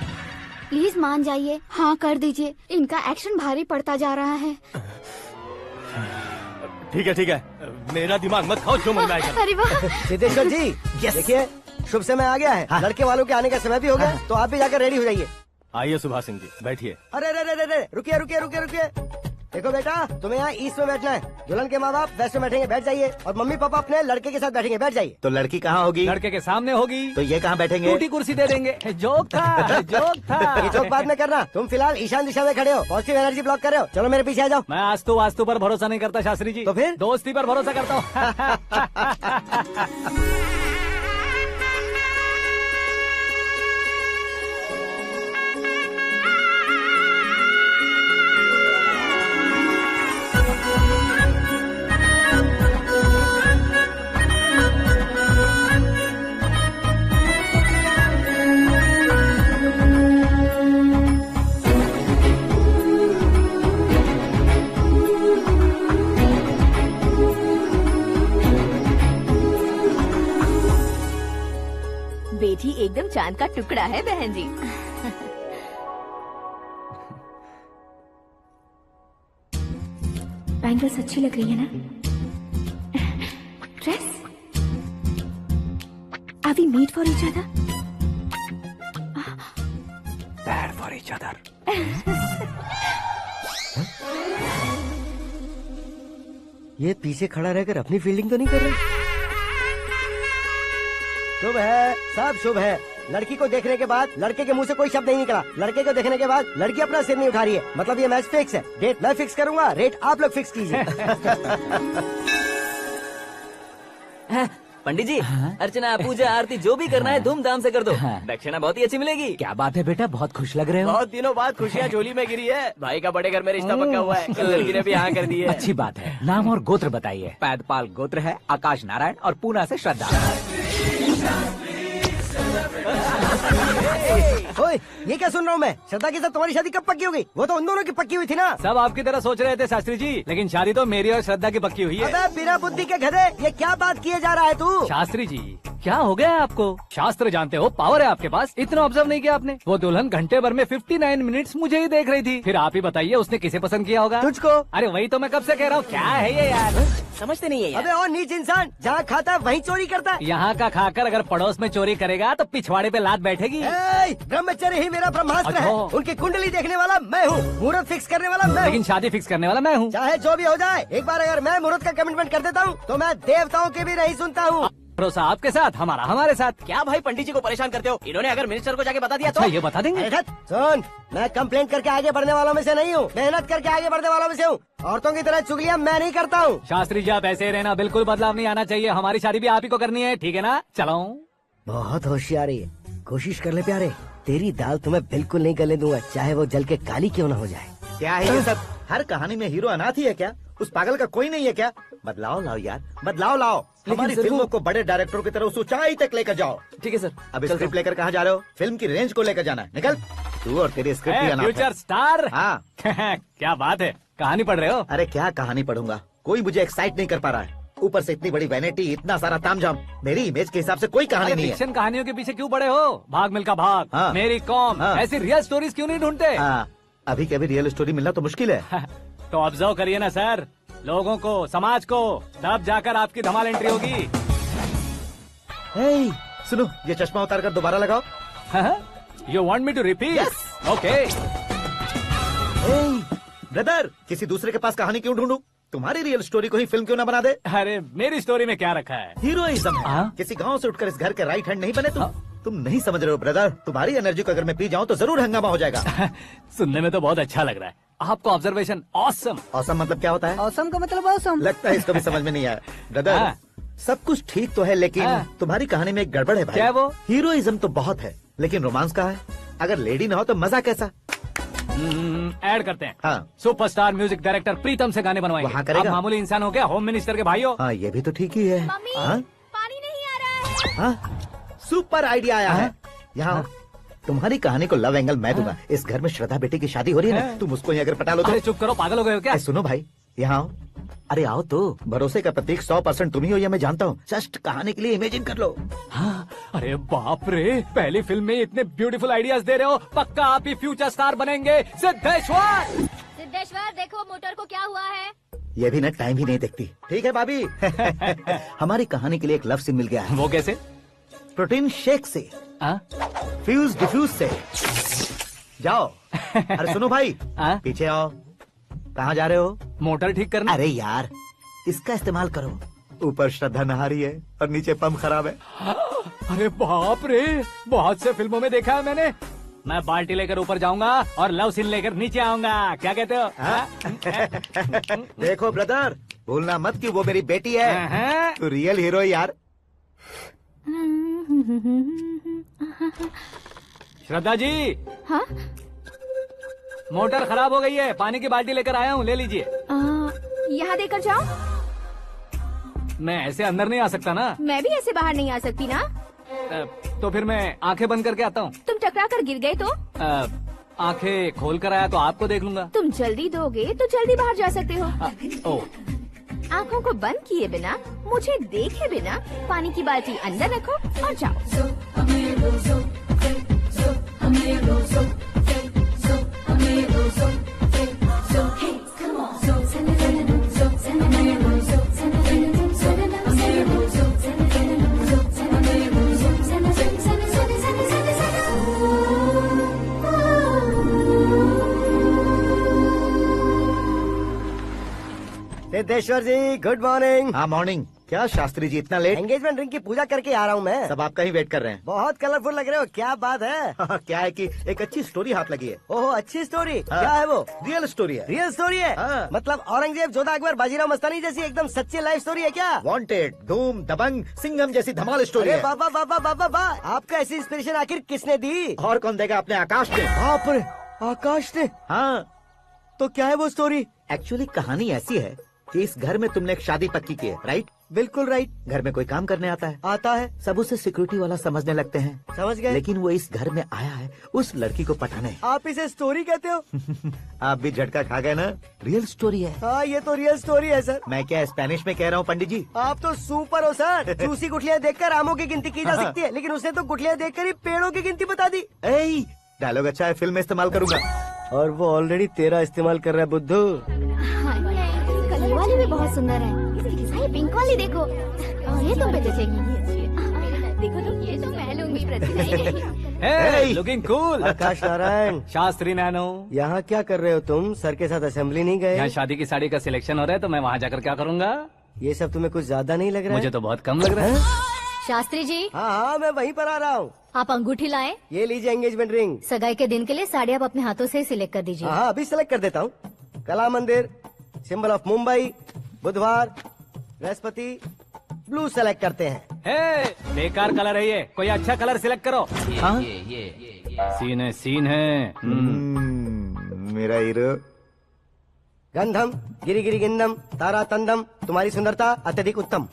प्लीज मान जाइए, हाँ कर दीजिए। इनका एक्शन भारी पड़ता जा रहा है। ठीक है ठीक है, मेरा दिमाग मत खाओ, जो मन में आएगा। अरे वाह सिद्धेश्वर जी, देखिए शुभ समय आ गया है। लड़के वालों के आने का समय भी हो गया, तो आप भी जाकर रेडी हो जाइए। आइए सुभाष सिंह जी, बैठिए। अरे अरे अरे अरे, रुकिए रुकिए रुकिए रुकिए। देखो बेटा, तुम्हें यहाँ ईस्ट में बैठना है। दुल्हन के माँ बाप वेस्ट में बैठेंगे, बैठ जाइए। और मम्मी पापा अपने लड़के के साथ बैठेंगे, बैठ जाइए। तो लड़की कहाँ होगी? लड़के के सामने होगी। तो ये कहाँ बैठेंगे? टूटी कुर्सी दे देंगे। जोक था, जोक था। ये जोक बाद में करना। तुम फिलहाल ईशान दिशा में खड़े हो, पॉजिटिव एनर्जी ब्लॉक कर रहे हो। चलो मेरे पीछे आ जाओ। मैं आज तो वास्तु पर भरोसा नहीं करता शास्त्री जी। तो फिर? दोस्ती पर भरोसा करता हूँ। बेटी एकदम चांद का टुकड़ा है बहन जी। बैंगल्स अच्छी लग रही है ना? Dress? Are we made for each other? Bad for each other. ये पीछे खड़ा रहकर अपनी फील्डिंग तो नहीं कर रहा? शुभ है, सब शुभ है। लड़की को देखने के बाद लड़के के मुंह से कोई शब्द नहीं निकला। लड़के को देखने के बाद लड़की अपना सिर नहीं उठा रही है, मतलब ये मैच फिक्स है। डेट मैं फिक्स करूंगा, रेट आप लोग फिक्स कीजिए। पंडित जी, अर्चना पूजा आरती जो भी करना है धूमधाम से कर दो। दक्षिणा बहुत ही अच्छी मिलेगी। क्या बात है बेटा, बहुत खुश लग रहे हो। बहुत दिनों बाद खुशियाँ झोली में गिरी है। भाई का बड़े घर में रिश्ता पक्का हुआ है, कल लड़की ने भी हाँ कर दी है। अच्छी बात है। नाम और गोत्र बताइए। पैदपाल गोत्र है, आकाश नारायण, और पूना से श्रद्धा। ओए, ये क्या सुन रहा हूँ मैं? श्रद्धा के साथ तुम्हारी शादी कब पक्की हो गई? वो तो उन दोनों की पक्की हुई थी ना। सब आपकी तरह सोच रहे थे शास्त्री जी, लेकिन शादी तो मेरी और श्रद्धा की पक्की हुई है। अबे बिना बुद्धि के गधे, ये क्या बात किए जा रहा है तू? शास्त्री जी क्या हो गया है आपको? शास्त्र जानते हो, पावर है आपके पास। इतना ऑब्जर्व नहीं किया आपने? वो दुल्हन घंटे भर में 59 मिनट्स मुझे ही देख रही थी। फिर आप ही बताइए उसने किसे पसंद किया होगा? तुझको। अरे वही तो मैं कब से कह रहा हूँ, क्या है ये यार? समझते नहीं है यार। अबे और नीच इंसान, जहाँ खाता है वहीं चोरी करता है। यहाँ का खाकर अगर पड़ोस में चोरी करेगा तो पिछवाड़े पे लात बैठेगी। ब्रह्मचर्य ही मेरा ब्रह्मास्त्र है। उनकी कुंडली देखने वाला मैं हूँ, मुहूर्त फिक्स करने वाला मैं हूँ, लेकिन शादी फिक्स करने वाला मैं हूँ। चाहे जो भी हो जाए, एक बार अगर मैं मुहूर्त का कमिटमेंट कर देता हूँ तो मैं देवताओं की भी नहीं सुनता हूँ। भरोसा आपके साथ, हमारा हमारे साथ। क्या भाई पंडित जी को परेशान करते हो? इन्होंने अगर मिनिस्टर को जाके बता दिया तो? अच्छा, ये बता देंगे। सुन, मैं कंप्लेंट करके आगे बढ़ने वालों में से नहीं हूँ, मेहनत करके आगे बढ़ने वालों में से हूँ। औरतों की तरह चुगलियाँ मैं नहीं करता हूँ। शास्त्री जी आप ऐसे ही रहना, बिल्कुल बदलाव नहीं आना चाहिए। हमारी शादी भी आप ही को करनी है, ठीक है ना? चलो। बहुत होशियारी है, कोशिश कर ले प्यारे। तेरी दाल तुम्हें बिल्कुल नहीं गलने दूंगा, चाहे वो जल के काली क्यों न हो जाए। क्या है ये सब? हर कहानी में हीरो अनाथ ही है क्या? उस पागल का कोई नहीं है क्या? बदलाव लाओ यार, बदलाव लाओ। हमारी फिल्मों को बड़े डायरेक्टरों की तरह उस ऊंचाई तक लेकर जाओ। ठीक है सर। अब स्क्रिप्ट लेकर कहाँ जा रहे हो? फिल्म की रेंज को लेकर जाना है, निकल। तू और तेरी स्क्रिप्ट भी अनाथ है। Future star. हाँ। क्या बात है, कहानी पढ़ रहे हो? अरे क्या कहानी पढ़ूंगा, कोई मुझे एक्साइट नहीं कर पा रहा है। ऊपर से इतनी बड़ी वैनिटी, इतना सारा तामझाम, मेरी इमेज के हिसाब से कोई कहानी नहीं है। फिक्शन कहानियों के पीछे क्यों पड़े हो? भाग मिल्खा भाग, हाँ। मेरी कॉम, हाँ। ऐसी रियल स्टोरीज क्यों नहीं ढूंढते? अभी कभी रियल स्टोरी मिलना तो मुश्किल है। तो ऑब्जर्व करिए ना सर, लोगों को, समाज को, तब जाकर आपकी धमाल एंट्री होगी। सुनो, ये चश्मा उतार कर दोबारा लगाओ। You want me to repeat? Okay. Brother, किसी दूसरे के पास कहानी क्यों ढूंढूं? तुम्हारी रियल स्टोरी को ही फिल्म क्यों ना बना दे? अरे मेरी स्टोरी में क्या रखा है? हीरोइज्म है। किसी गांव से उठकर इस घर के राइट हैंड नहीं बने तुम नहीं समझ रहे हो ब्रदर। तुम्हारी एनर्जी को अगर मैं पी जाऊं तो जरूर हंगामा हो जाएगा। सुनने में तो बहुत अच्छा लग रहा है। आपको ऑब्जर्वेशन ऑसम। ऑसम मतलब क्या होता है? ऑसम का मतलब ऑसम। लगता है इसको भी समझ में नहीं आया। ब्रदर, सब कुछ ठीक तो है, लेकिन तुम्हारी कहानी में एक गड़बड़ है भाई। क्या वो? हीरोइज्म तो बहुत है, लेकिन रोमांस कहाँ है? अगर लेडी ना हो तो मजा कैसा? ऐड करते हैं। हाँ। सुपरस्टार म्यूजिक डायरेक्टर प्रीतम से गाने बनवाएंगे। वहाँ करेगा? आप मामूली इंसान हो क्या? होम मिनिस्टर के भाई हो। हाँ, ये भी तो ठीक ही है। मम्मी, हाँ? पानी नहीं आ रहा है। हाँ? सुपर आइडिया आया है। यहाँ तुम्हारी कहानी को लव एंगल मैं दूंगा। इस घर में श्रद्धा बेटी की शादी हो रही है ना, तुम उसको ही अगर पटा लो तो। अरे चुप करो, पागल हो गए हो क्या? सुनो भाई, यहाँ आओ। अरे आओ तो, भरोसे का प्रतीक 100% तुम ही हो, ये मैं जानता हूँ। जस्ट कहानी के लिए इमेजिन कर लो। हाँ, अरे बाप रे, पहली फिल्म में इतने ब्यूटीफुल आइडियाज दे रहे हो, पक्का आप ही फ्यूचर स्टार बनेंगे। सिद्धेश्वर, सिद्धेश्वर देखो मोटर को क्या हुआ है। ये भी ना टाइम ही नहीं देखती। ठीक है भाभी। हमारी कहानी के लिए एक लव सीन मिल गया है। वो कैसे? प्रोटीन शेक से, फ्यूज डिफ्यूज से। जाओ। अरे सुनो भाई, पीछे आओ। कहाँ जा रहे हो? मोटर ठीक करना। अरे यार, इसका इस्तेमाल करो। ऊपर श्रद्धा नहा रही है और नीचे पंप खराब है। अरे बाप रे, बहुत से फिल्मों में देखा है मैंने। मैं बाल्टी लेकर ऊपर जाऊंगा और लव सीन लेकर नीचे आऊंगा। क्या कहते हो? देखो ब्रदर, भूलना मत कि वो मेरी बेटी है। तू रियल हीरो यार। श्रद्धा जी। हाँ? मोटर खराब हो गई है, पानी की बाल्टी लेकर आया हूँ, ले लीजिए। यहाँ देकर जाओ। मैं ऐसे अंदर नहीं आ सकता ना। मैं भी ऐसे बाहर नहीं आ सकती ना। तो फिर मैं आंखें बंद करके आता हूँ। तुम टकरा कर गिर गए तो? आंखें खोल कर आया तो आपको देख लूंगा। तुम जल्दी दोगे तो जल्दी बाहर जा सकते हो। आँखों को बंद किए बिना, मुझे देखे बिना पानी की बाल्टी अंदर रखो और जाओ। सिद्धेश्वर जी, गुड मॉर्निंग। हाँ मॉर्निंग। क्या शास्त्री जी इतना लेट? एंगेजमेंट रिंग की पूजा करके आ रहा हूँ मैं। सब आपका ही वेट कर रहे हैं। बहुत कलरफुल लग रहे हो, क्या बात है? क्या है कि एक अच्छी स्टोरी हाथ लगी है। ओह, अच्छी स्टोरी। हाँ। क्या है वो? रियल स्टोरी है। रियल स्टोरी है? हाँ। मतलब औरंगजेब, जोधा अकबर, बाजीराव मस्तानी जैसी एकदम सच्ची लाइफ स्टोरी है क्या? वांटेड, धूम, दबंग, सिंघम जैसी धमाल स्टोरी है। बाबा बाबा बाबा बा, आपका ऐसी इंस्पिरेशन आखिर किसने दी? और कौन देगा? अपने आकाश ने। बाप रे, आकाश ने? हाँ। तो क्या है वो स्टोरी? एक्चुअली कहानी ऐसी है कि इस घर में तुमने एक शादी पक्की की है, राइट? बिल्कुल राइट। घर में कोई काम करने आता है? आता है। सब उसे सिक्योरिटी वाला समझने लगते हैं। समझ गए। लेकिन वो इस घर में आया है उस लड़की को पटाने। आप इसे स्टोरी कहते हो? आप भी झटका खा गए ना। रियल स्टोरी है। हाँ, ये तो रियल स्टोरी है सर। मैं क्या स्पेनिश में कह रहा हूँ पंडित जी? आप तो सुपर हो सर। चूसी गुठलियाँ देखकर आमों की गिनती की जा सकती है, लेकिन उसने तो गुठलियाँ देखकर ही पेड़ों की गिनती बता दी। डायलॉग अच्छा है, फिल्म में इस्तेमाल करूंगा। और वो ऑलरेडी तेरा इस्तेमाल कर रहा है बुद्धू। कलर वाली भी बहुत सुंदर है। ये पिंक वाली देखो, और ये तुम पे जचेगी। देखो तो, ये तो मैं लूंगी। Looking cool. Akash Narayan. Shastri Nano. यहाँ क्या कर रहे हो तुम? सर के साथ असेंबली नहीं गए? यहाँ शादी की साड़ी का सिलेक्शन हो रहा है, तो मैं वहाँ जाकर क्या करूँगा? ये सब तुम्हें कुछ ज्यादा नहीं लग रहा है? मुझे तो बहुत कम लग रहा है। शास्त्री जी। हाँ हाँ, मैं वहीं पर आ रहा हूँ। आप अंगूठी लाएं। ये लीजिए एंगेजमेंट रिंग। सगाई के दिन के लिए साड़ी आप अपने हाथों से सिलेक्ट कर दीजिए। हाँ, अभी सिलेक्ट कर देता हूँ। कला मंदिर, सिंबल ऑफ मुंबई, बुधवार, बृहस्पति, ब्लू सेलेक्ट करते हैं। बेकार कलर है ये, कोई अच्छा कलर सिलेक्ट करो। सीन है, सीन है। मेरा हीरो। गंधम, गिरी गिरी गिंदम, तारा तंदम, तुम्हारी सुंदरता अत्यधिक उत्तम।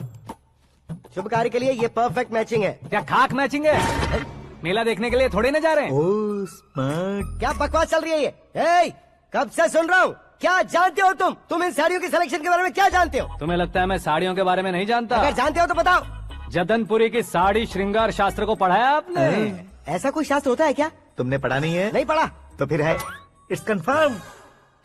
शुभ कार्य के लिए ये परफेक्ट मैचिंग है। क्या खाक मैचिंग है? मेला देखने के लिए थोड़े न जा रहे हैं। Oh smart. क्या बकवास चल रही है ये? कब से सुन रहा हूँ। क्या जानते हो तुम इन साड़ियों की सिलेक्शन के बारे में क्या जानते हो? तुम्हें लगता है मैं साड़ियों के बारे में नहीं जानता? अगर जानते हो तो बताओ। जदनपुरी की साड़ी श्रृंगार शास्त्र को पढ़ा है आपने? ऐसा कोई शास्त्र होता है क्या? तुमने पढ़ा नहीं है? नहीं पढ़ा। तो फिर है, इट्स कंफर्म।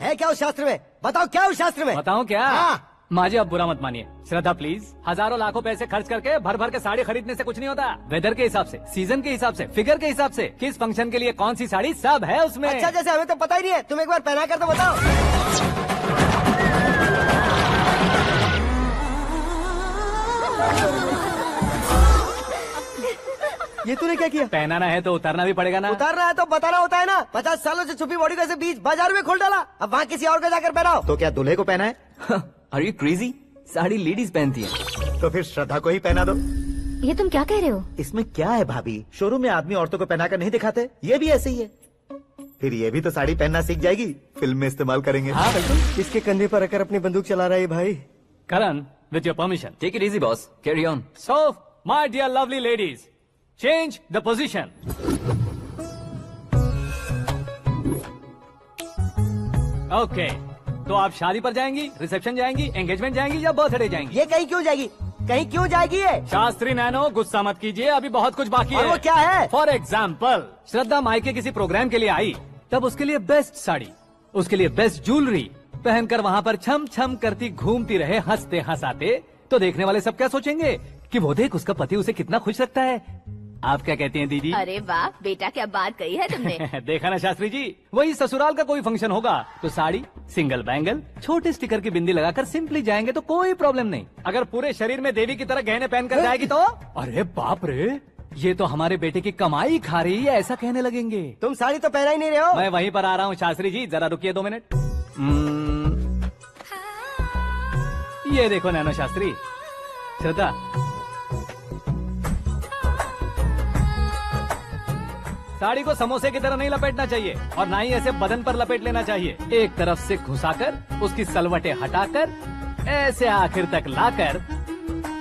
है क्या उस शास्त्र में? बताओ क्या उस शास्त्र में? बताऊं क्या? हाँ। माजी आप बुरा मत मानिए। श्रद्धा प्लीज, हजारों लाखों पैसे खर्च करके भर भर के साड़ी खरीदने से कुछ नहीं होता। वेदर के हिसाब से, सीजन के हिसाब से, फिगर के हिसाब से, किस फंक्शन के लिए कौन सी साड़ी, सब है उसमें। अच्छा, जैसे हमें तो पता ही नहीं है, तुम एक बार पहना कर तो बताओ। ये तूने क्या किया? पहनाना है तो उतारना भी पड़ेगा ना। उतारना है तो बताना होता है ना। 50 सालों से छुपी बॉडी को ऐसे बीच बाजार में खोल डाला, अब वहाँ किसी और को जाकर पहनाओ। तो क्या दूल्हे को पहना है? Are you crazy? Sari ladies पहनती है। तो फिर श्रद्धा को ही पहना दो। ये तुम क्या कह रहे हो? इसमें क्या है भाभी, शोरूम में आदमी औरतों को पहनाकर नहीं दिखाते, ये भी ऐसे ही है। फिर ये भी तो साड़ी पहनना सीख जाएगी, फिल्म में इस्तेमाल करेंगे। हाँ बिल्कुल। इसके कंधे पर रखकर अपनी बंदूक चला रहा है भाई। Karan, with your permission. Take it easy boss, carry on. So my dear lovely ladies, change the position. Okay, तो आप शादी पर जाएंगी, रिसेप्शन जाएंगी, एंगेजमेंट जाएंगी या बर्थडे जाएंगी? ये कहीं क्यों जाएगी? कहीं क्यों जाएगी ये? शास्त्री नैनो, गुस्सा मत कीजिए, अभी बहुत कुछ बाकी और है। वो क्या है? फॉर एग्जाम्पल, श्रद्धा मायके किसी प्रोग्राम के लिए आई, तब उसके लिए बेस्ट साड़ी, उसके लिए बेस्ट ज्वेलरी पहनकर वहाँ पर छम छम करती घूमती रहे हंसते हंसाते, तो देखने वाले सब क्या सोचेंगे कि वो देख उसका पति उसे कितना खुश रखता है। आप क्या कहती हैं दीदी? अरे वाह बेटा, क्या बात कही है तुमने। देखा ना शास्त्री जी, वही ससुराल का कोई फंक्शन होगा तो साड़ी, सिंगल बैंगल, छोटे स्टिकर की बिंदी लगाकर सिंपली जाएंगे तो कोई प्रॉब्लम नहीं। अगर पूरे शरीर में देवी की तरह गहने पहनकर जाएगी तो अरे बाप रे, ये तो हमारे बेटे की कमाई खा रही है, ऐसा कहने लगेंगे। तुम साड़ी तो पहना ही नहीं रहे हो। मैं वहीं पर आ रहा हूँ शास्त्री जी, जरा रुकिए 2 मिनट। ये देखो नैनो शास्त्री, श्रद्धा साड़ी को समोसे की तरह नहीं लपेटना चाहिए और ना ही ऐसे बदन पर लपेट लेना चाहिए। एक तरफ से घुसाकर उसकी सलवटें हटाकर ऐसे आखिर तक लाकर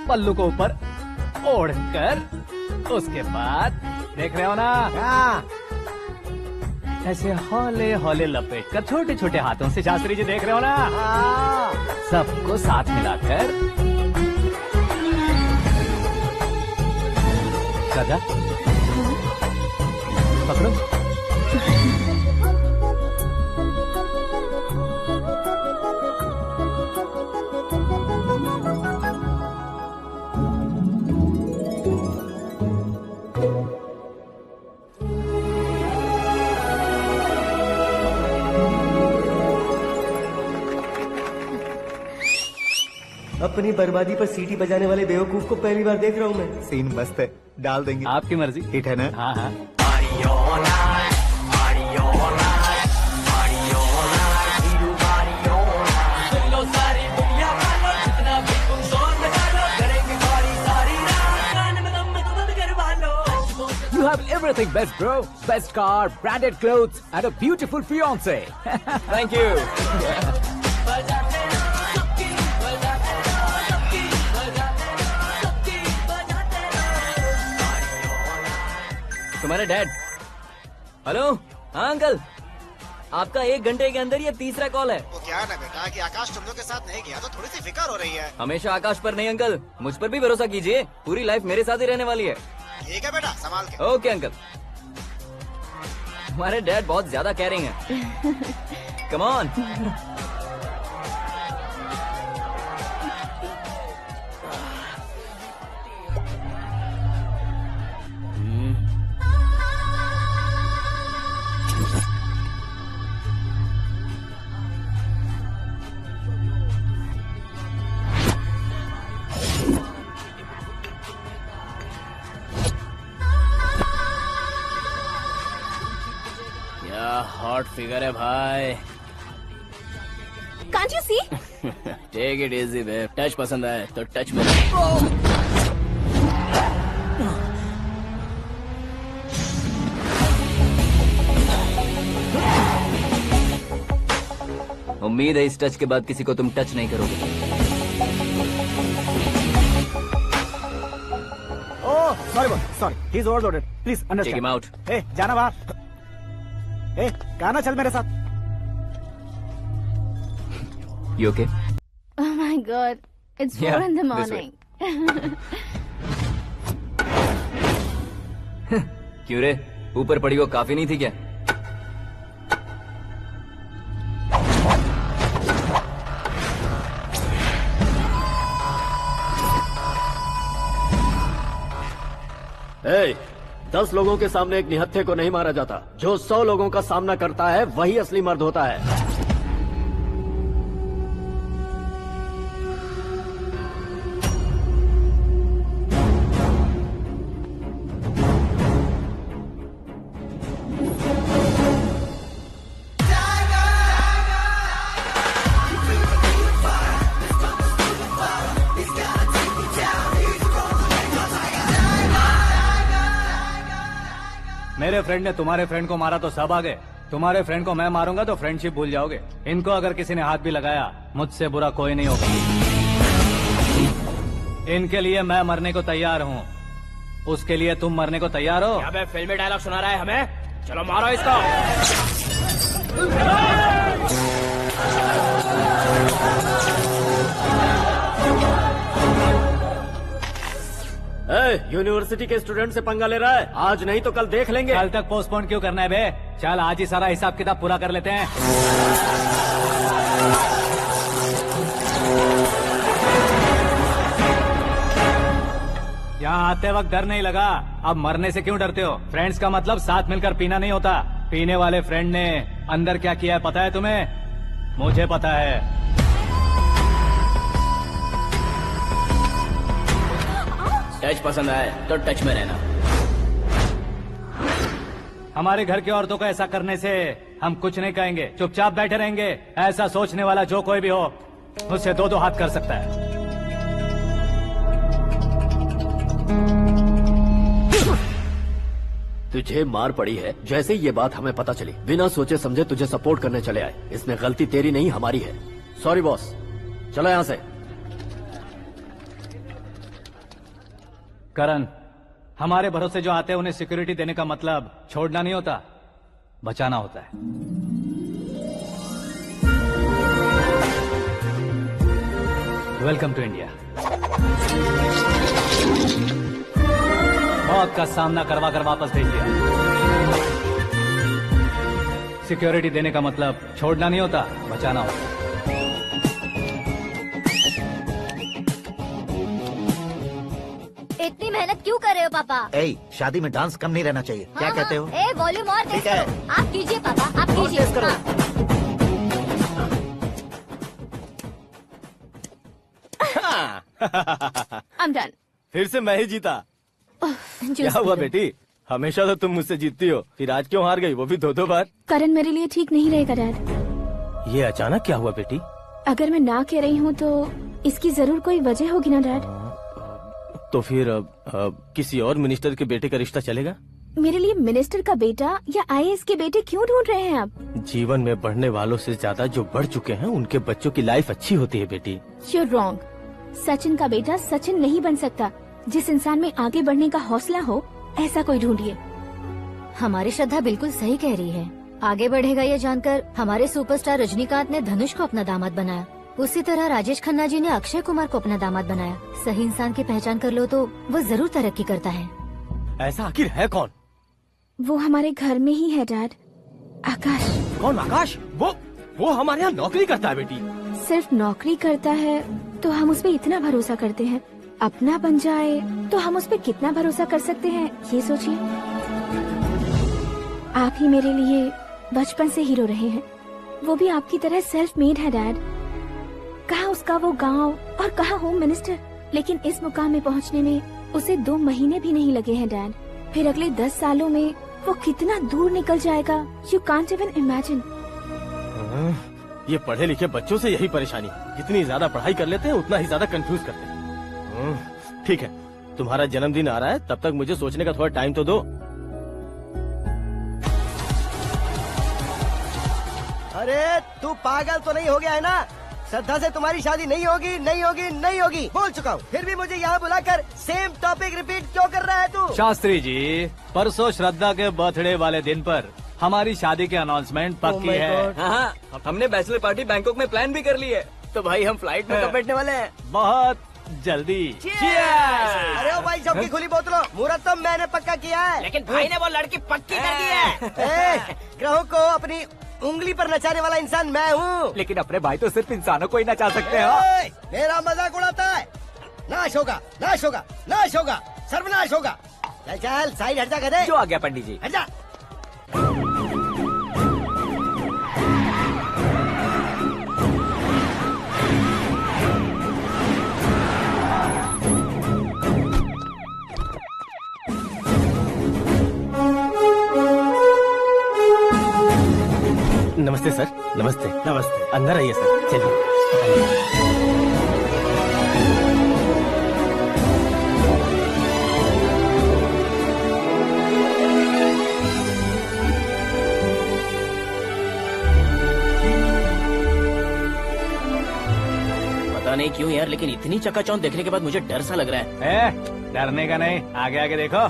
पल्लू को ऊपर ओढ़कर उसके बाद देख रहे हो ना, ऐसे हौले हौले लपेट कर छोटे छोटे हाथों से, शास्त्री जी देख रहे हो ना, सबको साथ मिलाकर सदा पकड़ो। अपनी बर्बादी पर सीटी बजाने वाले बेवकूफ को पहली बार देख रहा हूँ मैं। सीन मस्त है, डाल देंगे। आपकी मर्जी। हिट है ना? हाँ हाँ। You have everything best, bro. Best car, branded clothes, and a beautiful fiance. Thank you. तुम्हारे डैड। हेलो, हाँ अंकल, आपका 1 घंटे के अंदर ये 3रा कॉल है। वो क्या ना बेटा कि आकाश तुम लोग के साथ नहीं गया तो थोड़ी सी फिक्र हो रही है। हमेशा आकाश पर नहीं अंकल, मुझ पर भी भरोसा कीजिए, पूरी लाइफ मेरे साथ ही रहने वाली है। ठीक है बेटा, संभाल के। Okay uncle. हमारे डैड बहुत ज्यादा केयरिंग है। Come on. हॉट फिगर है भाई। Can't you see? Take it easy babe, touch पसंद आए तो टच में। उम्मीद है इस टच के बाद किसी को तुम टच नहीं करोगे। Oh sorry, he is overloaded, please understand. Take him out. ए जाना बाहर। ए गाना चल मेरे साथ। You okay? Oh my God, it's 4 Yeah, in the this way. morning. क्यों रे, ऊपर पड़ी वो काफी नहीं थी क्या? ए, 10 लोगों के सामने एक निहत्थे को नहीं मारा जाता। जो 100 लोगों का सामना करता है वही असली मर्द होता है। मेरे फ्रेंड ने तुम्हारे फ्रेंड को मारा तो सब आ गए। तुम्हारे फ्रेंड को मैं मारूंगा तो फ्रेंडशिप भूल जाओगे। इनको अगर किसी ने हाथ भी लगाया, मुझसे बुरा कोई नहीं होगा। इनके लिए मैं मरने को तैयार हूँ। उसके लिए तुम मरने को तैयार हो? क्या फिल्मी डायलॉग सुना रहा है हमें? चलो मारो इसको। यूनिवर्सिटी के स्टूडेंट से पंगा ले रहा है। आज नहीं तो कल देख लेंगे। कल तक पोस्टपोन क्यों करना है बे? चल आज ही सारा हिसाब किताब पूरा कर लेते हैं। यहाँ आते वक्त डर नहीं लगा, अब मरने से क्यों डरते हो? फ्रेंड्स का मतलब साथ मिलकर पीना नहीं होता। पीने वाले फ्रेंड ने अंदर क्या किया है पता है तुम्हें? मुझे पता है। टच पसंद आए तो टच में रहना। हमारे घर की औरतों को ऐसा करने से हम कुछ नहीं कहेंगे, चुपचाप बैठे रहेंगे। ऐसा सोचने वाला जो कोई भी हो, उससे 2-2 हाथ कर सकता है। तुझे मार पड़ी है। जैसे ही ये बात हमें पता चली, बिना सोचे समझे तुझे सपोर्ट करने चले आए। इसमें गलती तेरी नहीं हमारी है। सॉरी बॉस, चलो यहाँ से। करण, हमारे भरोसे जो आते हैं उन्हें सिक्योरिटी देने का मतलब छोड़ना नहीं होता, बचाना होता है। Welcome to India. मौत का सामना करवा कर वापस भेज दिया। सिक्योरिटी देने का मतलब छोड़ना नहीं होता, बचाना होता है। इतनी मेहनत क्यों कर रहे हो पापा? ए, शादी में डांस कम नहीं रहना चाहिए। क्या हाँ, कहते हो? ए, वॉल्यूम और तेज ठीक है। करो। आप कीजिए पापा, आप और कीजिए। तेज करो। I'm done. फिर से मैं ही जीता। जूस क्या हुआ पी लो। बेटी? हमेशा तो तुम मुझसे जीतती हो, फिर आज क्यों हार गई, वो भी 2-2 बार? करण मेरे लिए ठीक नहीं रहेगा डैड। ये अचानक क्या हुआ बेटी? अगर मैं ना कह रही हूँ तो इसकी जरूर कोई वजह होगी ना डैड। तो फिर किसी और मिनिस्टर के बेटे का रिश्ता चलेगा? मेरे लिए मिनिस्टर का बेटा या आईएएस के बेटे क्यों ढूंढ रहे हैं आप? जीवन में बढ़ने वालों से ज्यादा जो बढ़ चुके हैं उनके बच्चों की लाइफ अच्छी होती है बेटी। You're wrong. सचिन का बेटा सचिन नहीं बन सकता। जिस इंसान में आगे बढ़ने का हौसला हो, ऐसा कोई ढूंढिए। हमारी श्रद्धा बिल्कुल सही कह रही है। आगे बढ़ेगा ये जानकर हमारे सुपरस्टार रजनीकांत ने धनुष को अपना दामाद बनाया। उसी तरह राजेश खन्ना जी ने अक्षय कुमार को अपना दामाद बनाया। सही इंसान की पहचान कर लो तो वो जरूर तरक्की करता है। ऐसा आखिर है कौन? वो हमारे घर में ही है डैड। आकाश। कौन आकाश? वो हमारे यहाँ नौकरी करता है बेटी। सिर्फ नौकरी करता है तो हम उस पे इतना भरोसा करते हैं। अपना बन जाए तो हम उस पे कितना भरोसा कर सकते हैं, ये सोचिए। आप ही मेरे लिए बचपन से हीरो रहे हैं। वो भी आपकी तरह सेल्फ मेड है डैड। कहाँ उसका वो गांव और कहाँ होम मिनिस्टर, लेकिन इस मुकाम में पहुँचने में उसे 2 महीने भी नहीं लगे हैं डैड। फिर अगले 10 सालों में वो कितना दूर निकल जाएगा, यू कांट इवन इमेजिन। ये पढ़े लिखे बच्चों से यही परेशानी, जितनी ज्यादा पढ़ाई कर लेते हैं उतना ही ज्यादा कंफ्यूज करते हैं। ठीक है, तुम्हारा जन्मदिन आ रहा है, तब तक मुझे सोचने का थोड़ा टाइम तो दो। अरे तू पागल तो नहीं हो गया है ना? श्रद्धा से तुम्हारी शादी नहीं होगी, नहीं होगी, नहीं होगी, बोल चुका हूँ। फिर भी मुझे यहाँ बुलाकर सेम टॉपिक रिपीट क्यों कर रहा है तू? शास्त्री जी, परसों श्रद्धा के बर्थडे वाले दिन पर हमारी शादी की अनाउंसमेंट पक्की है। हाँ, हमने बैचलर पार्टी बैंकॉक में प्लान भी कर ली है। तो भाई हम फ्लाइट में कब बैठने वाले हैं? बहुत जल्दी। अरे ओ भाई सबकी खुली बोतलों, मुहूर्त तो मैंने पक्का किया है। लेकिन भाई ने वो लड़की पक्की कर दी है। ग्रहों को अपनी उंगली पर नचाने वाला इंसान मैं हूँ। लेकिन अपने भाई तो सिर्फ इंसानों को ही नचा सकते हैं। मेरा मजाक उड़ाता है। नाश होगा, नाश होगा, नाश होगा, सर्वनाश होगा। चल चल साइड हट जा गधे। जो आ गया पंडित जी। हट जा। नमस्ते सर। नमस्ते। नमस्ते। अंदर आइए सर। चलिए। पता नहीं क्यों यार, लेकिन इतनी चकाचौंध देखने के बाद मुझे डर सा लग रहा है। डरने का नहीं, आगे आगे देखो।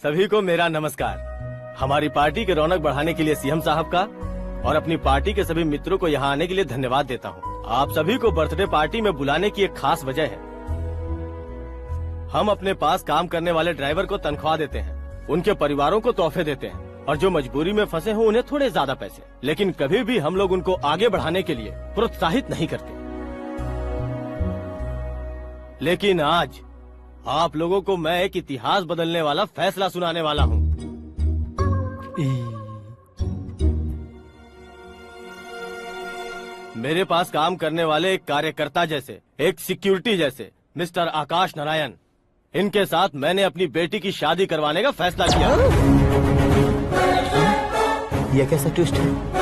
सभी को मेरा नमस्कार। हमारी पार्टी की रौनक बढ़ाने के लिए सीएम साहब का और अपनी पार्टी के सभी मित्रों को यहाँ आने के लिए धन्यवाद देता हूँ। आप सभी को बर्थडे पार्टी में बुलाने की एक खास वजह है। हम अपने पास काम करने वाले ड्राइवर को तनख्वाह देते हैं, उनके परिवारों को तोहफे देते हैं और जो मजबूरी में फंसे हो उन्हें थोड़े ज्यादा पैसे। लेकिन कभी भी हम लोग उनको आगे बढ़ाने के लिए प्रोत्साहित नहीं करते। लेकिन आज आप लोगों को मैं एक इतिहास बदलने वाला फैसला सुनाने वाला हूँ। मेरे पास काम करने वाले एक कार्यकर्ता जैसे, एक सिक्योरिटी जैसे मिस्टर आकाश नारायण, इनके साथ मैंने अपनी बेटी की शादी करवाने का फैसला किया। यह कैसा ट्विस्ट है?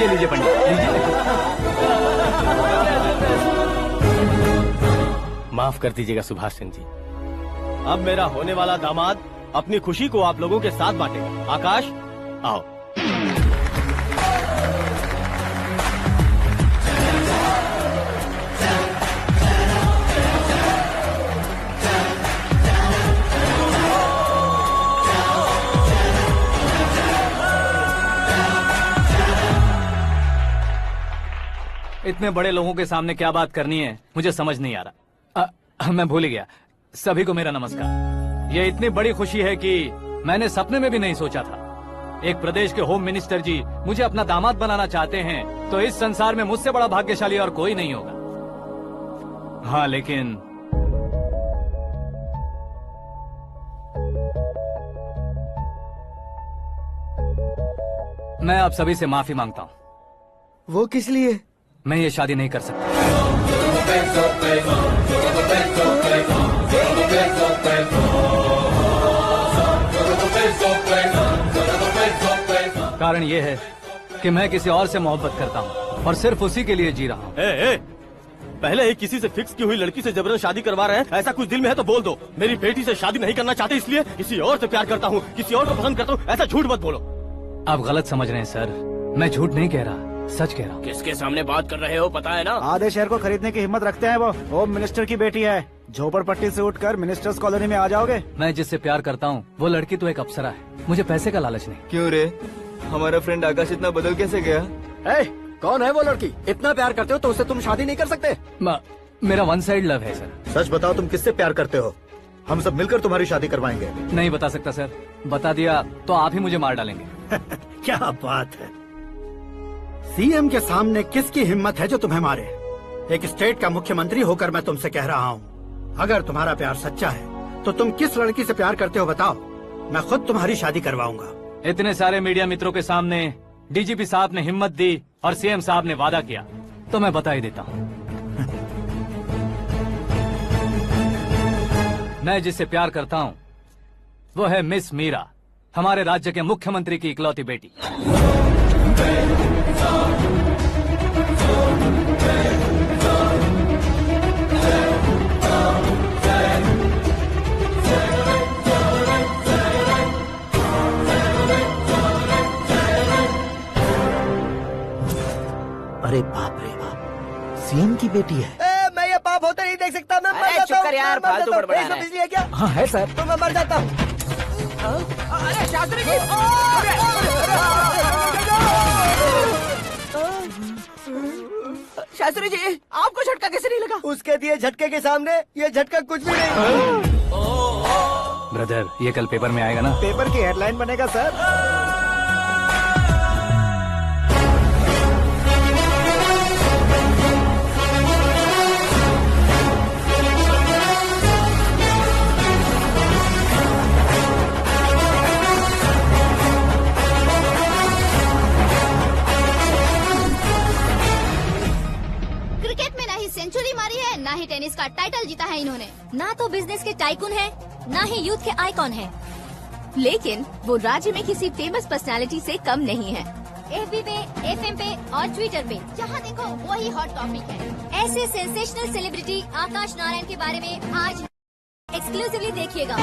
लीजिए पंडित, लीजिए। माफ कर दीजिएगा सुभाष सिंह जी। अब मेरा होने वाला दामाद अपनी खुशी को आप लोगों के साथ बांटेगा। आकाश, आओ। इतने बड़े लोगों के सामने क्या बात करनी है मुझे समझ नहीं आ रहा। मैं भूल गया। सभी को मेरा नमस्कार। ये इतनी बड़ी खुशी है कि मैंने सपने में भी नहीं सोचा था। एक प्रदेश के होम मिनिस्टर जी मुझे अपना दामाद बनाना चाहते हैं तो इस संसार में मुझसे बड़ा भाग्यशाली और कोई नहीं होगा। हाँ, लेकिन मैं आप सभी से माफी मांगता हूँ। वो किस लिए? मैं ये शादी नहीं कर सकता। कारण ये है कि मैं किसी और से मोहब्बत करता हूँ और सिर्फ उसी के लिए जी रहा हूँ। पहले ही किसी से फिक्स की हुई लड़की से जबरन शादी करवा रहे हैं। ऐसा कुछ दिल में है तो बोल दो। मेरी बेटी से शादी नहीं करना चाहते इसलिए किसी और से प्यार करता हूँ, किसी और को पसंद करता हूँ, ऐसा झूठ मत बोलो। आप गलत समझ रहे हैं सर। मैं झूठ नहीं कह रहा, सच कह रहा हूँ। किसके सामने बात कर रहे हो पता है ना? आधे शहर को खरीदने की हिम्मत रखते हैं वो। होम मिनिस्टर की बेटी है। झोपड़पट्टी से उठकर मिनिस्टर्स कॉलोनी में आ जाओगे। मैं जिससे प्यार करता हूँ वो लड़की तो एक अप्सरा है। मुझे पैसे का लालच नहीं। क्यों रे, हमारा फ्रेंड आकाश इतना बदल कैसे गया? कौन है वो लड़की? इतना प्यार करते हो तो उससे तुम शादी नहीं कर सकते? मेरा वन साइड लव है सर। सच बताओ, तुम किससे प्यार करते हो? हम सब मिलकर तुम्हारी शादी करवाएंगे। नहीं बता सकता सर। बता दिया तो आप ही मुझे मार डालेंगे। क्या बात है। सीएम के सामने किसकी हिम्मत है जो तुम्हें मारे? एक स्टेट का मुख्यमंत्री होकर मैं तुमसे कह रहा हूँ, अगर तुम्हारा प्यार सच्चा है तो तुम किस लड़की से प्यार करते हो बताओ। मैं खुद तुम्हारी शादी करवाऊंगा। इतने सारे मीडिया मित्रों के सामने डीजीपी साहब ने हिम्मत दी और सीएम साहब ने वादा किया तो मैं बता ही देता हूँ। मैं जिससे प्यार करता हूँ वो है मिस मीरा, हमारे राज्य के मुख्यमंत्री की इकलौती बेटी। अरे बाप रे बाप, सीएम की बेटी है। मैं ये पाप होते नहीं देख सकता। मैं मर अरे जाता चुप हूँ, कर यार, मैं मर फालतू जाता हूँ। बड़बड़ा इसमें रहा है। बिजली है क्या? हाँ है सर। तो मैं मर जाता हूँ। अरे शास्त्री जी, शास्त्री जी, आपको झटका कैसे नहीं लगा? उसके दिए झटके के सामने ये झटका कुछ भी नहीं। ब्रदर, ये कल पेपर में आएगा ना? पेपर की हेडलाइन बनेगा सर। क्रिकेट में ना ही सेंचुरी मारी है, ना ही टेनिस का टाइटल जीता है इन्होंने। ना तो बिजनेस के टाइकून है, ना ही यूथ के आइकॉन है। लेकिन वो राज्य में किसी फेमस पर्सनालिटी से कम नहीं है। FB पे, FM पे और ट्विटर पे जहाँ देखो वही हॉट टॉपिक है। ऐसे सेंसेशनल सेलिब्रिटी आकाश नारायण के बारे में आज एक्सक्लूसिवली देखिएगा।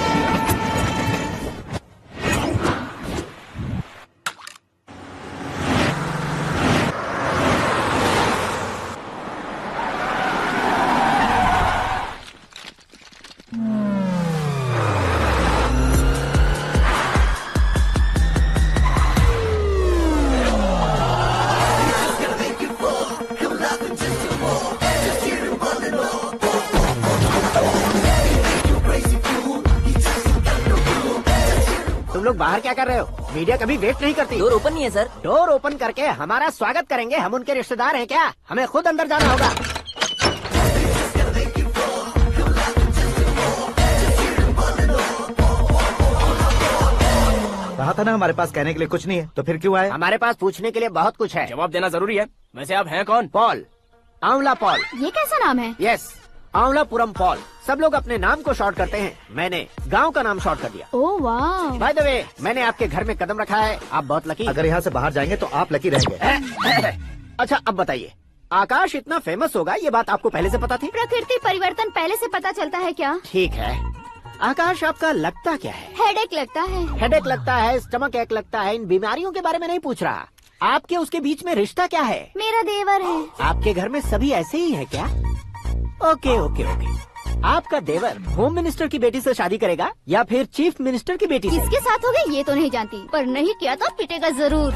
तुम लोग बाहर क्या कर रहे हो? मीडिया कभी वेट नहीं करती। डोर ओपन नहीं है सर। डोर ओपन करके हमारा स्वागत करेंगे। हम उनके रिश्तेदार हैं क्या? हमें खुद अंदर जाना होगा। कहा था ना हमारे पास कहने के लिए कुछ नहीं है, तो फिर क्यों आए? हमारे पास पूछने के लिए बहुत कुछ है। जवाब देना जरूरी है। वैसे आप हैं कौन? पॉल, आंवला पॉल। ये कैसा नाम है? Yes, Aanwalapuram Paul. सब लोग अपने नाम को शॉर्ट करते हैं, मैंने गांव का नाम शॉर्ट कर दिया। ओह वाह। बाय द वे, मैंने आपके घर में कदम रखा है। आप बहुत लकी। अगर यहाँ से बाहर जाएंगे तो आप लकी रहेंगे। अच्छा अब बताइए, आकाश इतना फेमस होगा ये बात आपको पहले से पता थी? प्रकृति परिवर्तन पहले से पता चलता है क्या? ठीक है, आकाश आपका लगता क्या है? हेडेक लगता है। हेडेक लगता है, स्टमक एक लगता है। इन बीमारियों के बारे में नहीं पूछ रहा। आपके उसके बीच में रिश्ता क्या है? मेरा देवर है। आपके घर में सभी ऐसे ही है क्या? Okay okay okay. आपका देवर होम मिनिस्टर की बेटी से शादी करेगा या फिर चीफ मिनिस्टर की बेटी से? किसके साथ होगा ये तो नहीं जानती, पर नहीं किया तो पिटेगा जरूर।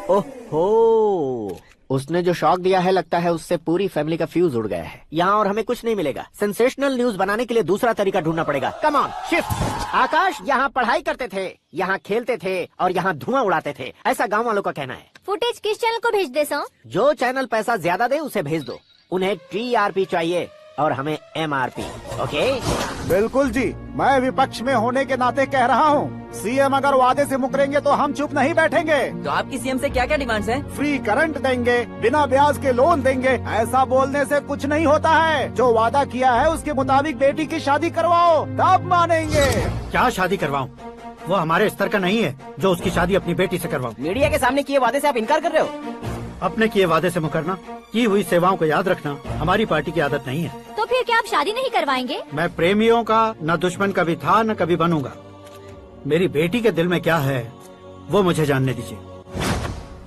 ओहो, उसने जो शॉक दिया है लगता है उससे पूरी फैमिली का फ्यूज उड़ गया है। यहाँ और हमें कुछ नहीं मिलेगा। सेंसेशनल न्यूज बनाने के लिए दूसरा तरीका ढूंढना पड़ेगा। Come on shift. आकाश यहाँ पढ़ाई करते थे, यहाँ खेलते थे और यहाँ धुआं उड़ाते थे, ऐसा गाँव वालों का कहना है। फुटेज किस चैनल को भेज दे सो? जो चैनल पैसा ज्यादा दे उसे भेज दो। उन्हें TRP चाहिए और हमें MRP। ओके? बिल्कुल जी, मैं विपक्ष में होने के नाते कह रहा हूँ, सीएम अगर वादे से मुकरेंगे तो हम चुप नहीं बैठेंगे। तो आपकी सीएम से क्या क्या डिमांड्स हैं? फ्री करंट देंगे, बिना ब्याज के लोन देंगे। ऐसा बोलने से कुछ नहीं होता है। जो वादा किया है उसके मुताबिक बेटी की शादी करवाओ, तब मानेंगे। क्या शादी करवाऊं? वो हमारे स्तर का नहीं है जो उसकी शादी अपनी बेटी से करवाऊं। मीडिया के सामने किए वादे से आप इनकार कर रहे हो? अपने किए वादे से मुकरना, की हुई सेवाओं को याद रखना हमारी पार्टी की आदत नहीं है। तो फिर क्या आप शादी नहीं करवाएंगे? मैं प्रेमियों का न दुश्मन कभी था न कभी बनूंगा। मेरी बेटी के दिल में क्या है वो मुझे जानने दीजिए।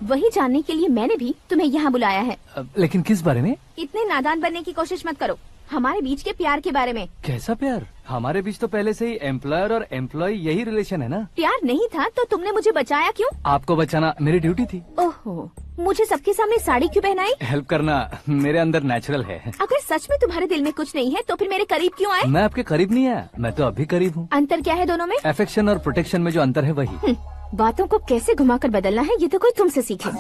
वही जानने के लिए मैंने भी तुम्हें यहाँ बुलाया है। लेकिन किस बारे में? इतने नादान बनने की कोशिश मत करो। हमारे बीच के प्यार के बारे में। कैसा प्यार? हमारे बीच तो पहले से ही एम्प्लॉयर और एम्प्लॉय यही रिलेशन है ना। प्यार नहीं था तो तुमने मुझे बचाया क्यों? आपको बचाना मेरी ड्यूटी थी। ओहो, मुझे सबके सामने साड़ी क्यों पहनाई? हेल्प करना मेरे अंदर नेचुरल है। अगर सच में तुम्हारे दिल में कुछ नहीं है तो फिर मेरे करीब क्यों आए? मैं आपके करीब नहीं आया, मैं तो अभी करीब हूँ। अंतर क्या है दोनों में? अफेक्शन और प्रोटेक्शन में जो अंतर है वही। बातों को कैसे घुमाकर बदलना है ये तो कोई तुमसे सीखे।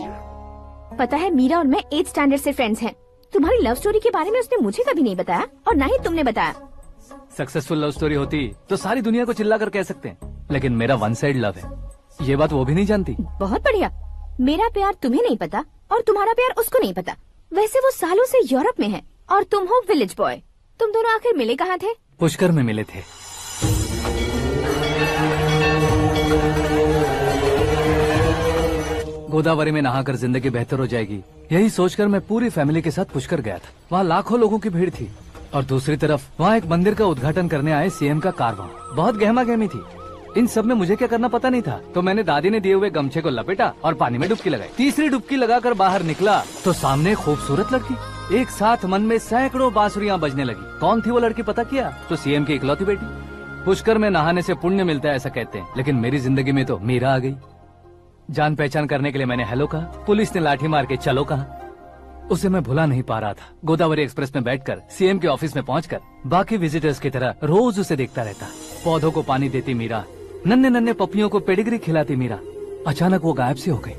पता है, मीरा और मैं 8th स्टैंडर्ड से फ्रेंड्स हैं। तुम्हारी लव स्टोरी के बारे में उसने मुझे कभी नहीं बताया और न ही तुमने बताया। सक्सेसफुल लव स्टोरी होती तो सारी दुनिया को चिल्ला कर कह सकते हैं, लेकिन मेरा वन साइड लव है, ये बात वो भी नहीं जानती। बहुत बढ़िया। मेरा प्यार तुम्हें नहीं पता और तुम्हारा प्यार उसको नहीं पता। वैसे वो सालों से यूरोप में है और तुम हो विलेज बॉय। तुम दोनों आखिर मिले कहाँ थे? पुष्कर में मिले थे। गोदावरी में नहाकर जिंदगी बेहतर हो जाएगी, यही सोचकर मैं पूरी फैमिली के साथ पुष्कर गया था। वहाँ लाखों लोगों की भीड़ थी और दूसरी तरफ वहाँ एक मंदिर का उद्घाटन करने आए सीएम का कारवां। बहुत गहमा गहमी थी। इन सब में मुझे क्या करना पता नहीं था, तो मैंने दादी ने दिए हुए गमछे को लपेटा और पानी में डुबकी लगाई। तीसरी डुबकी लगाकर बाहर निकला तो सामने खूबसूरत लड़की। एक साथ मन में सैकड़ों बांसुरियां बजने लगी। कौन थी वो लड़की पता किया? तो सीएम की इकलौती बेटी। पुष्कर में नहाने से पुण्य मिलता है ऐसा कहते हैं, लेकिन मेरी जिंदगी में तो मीरा आ गई। जान पहचान करने के लिए मैंने हेलो कहा, पुलिस ने लाठी मार के चलो कहा। उसे मैं भुला नहीं पा रहा था। गोदावरी एक्सप्रेस में बैठकर सीएम के ऑफिस में पहुंचकर बाकी विजिटर्स की तरह रोज उसे देखता रहता। पौधों को पानी देती मीरा, नन्हे नन्हे पपियों को पेडिग्री खिलाती मीरा। अचानक वो गायब सी हो गई।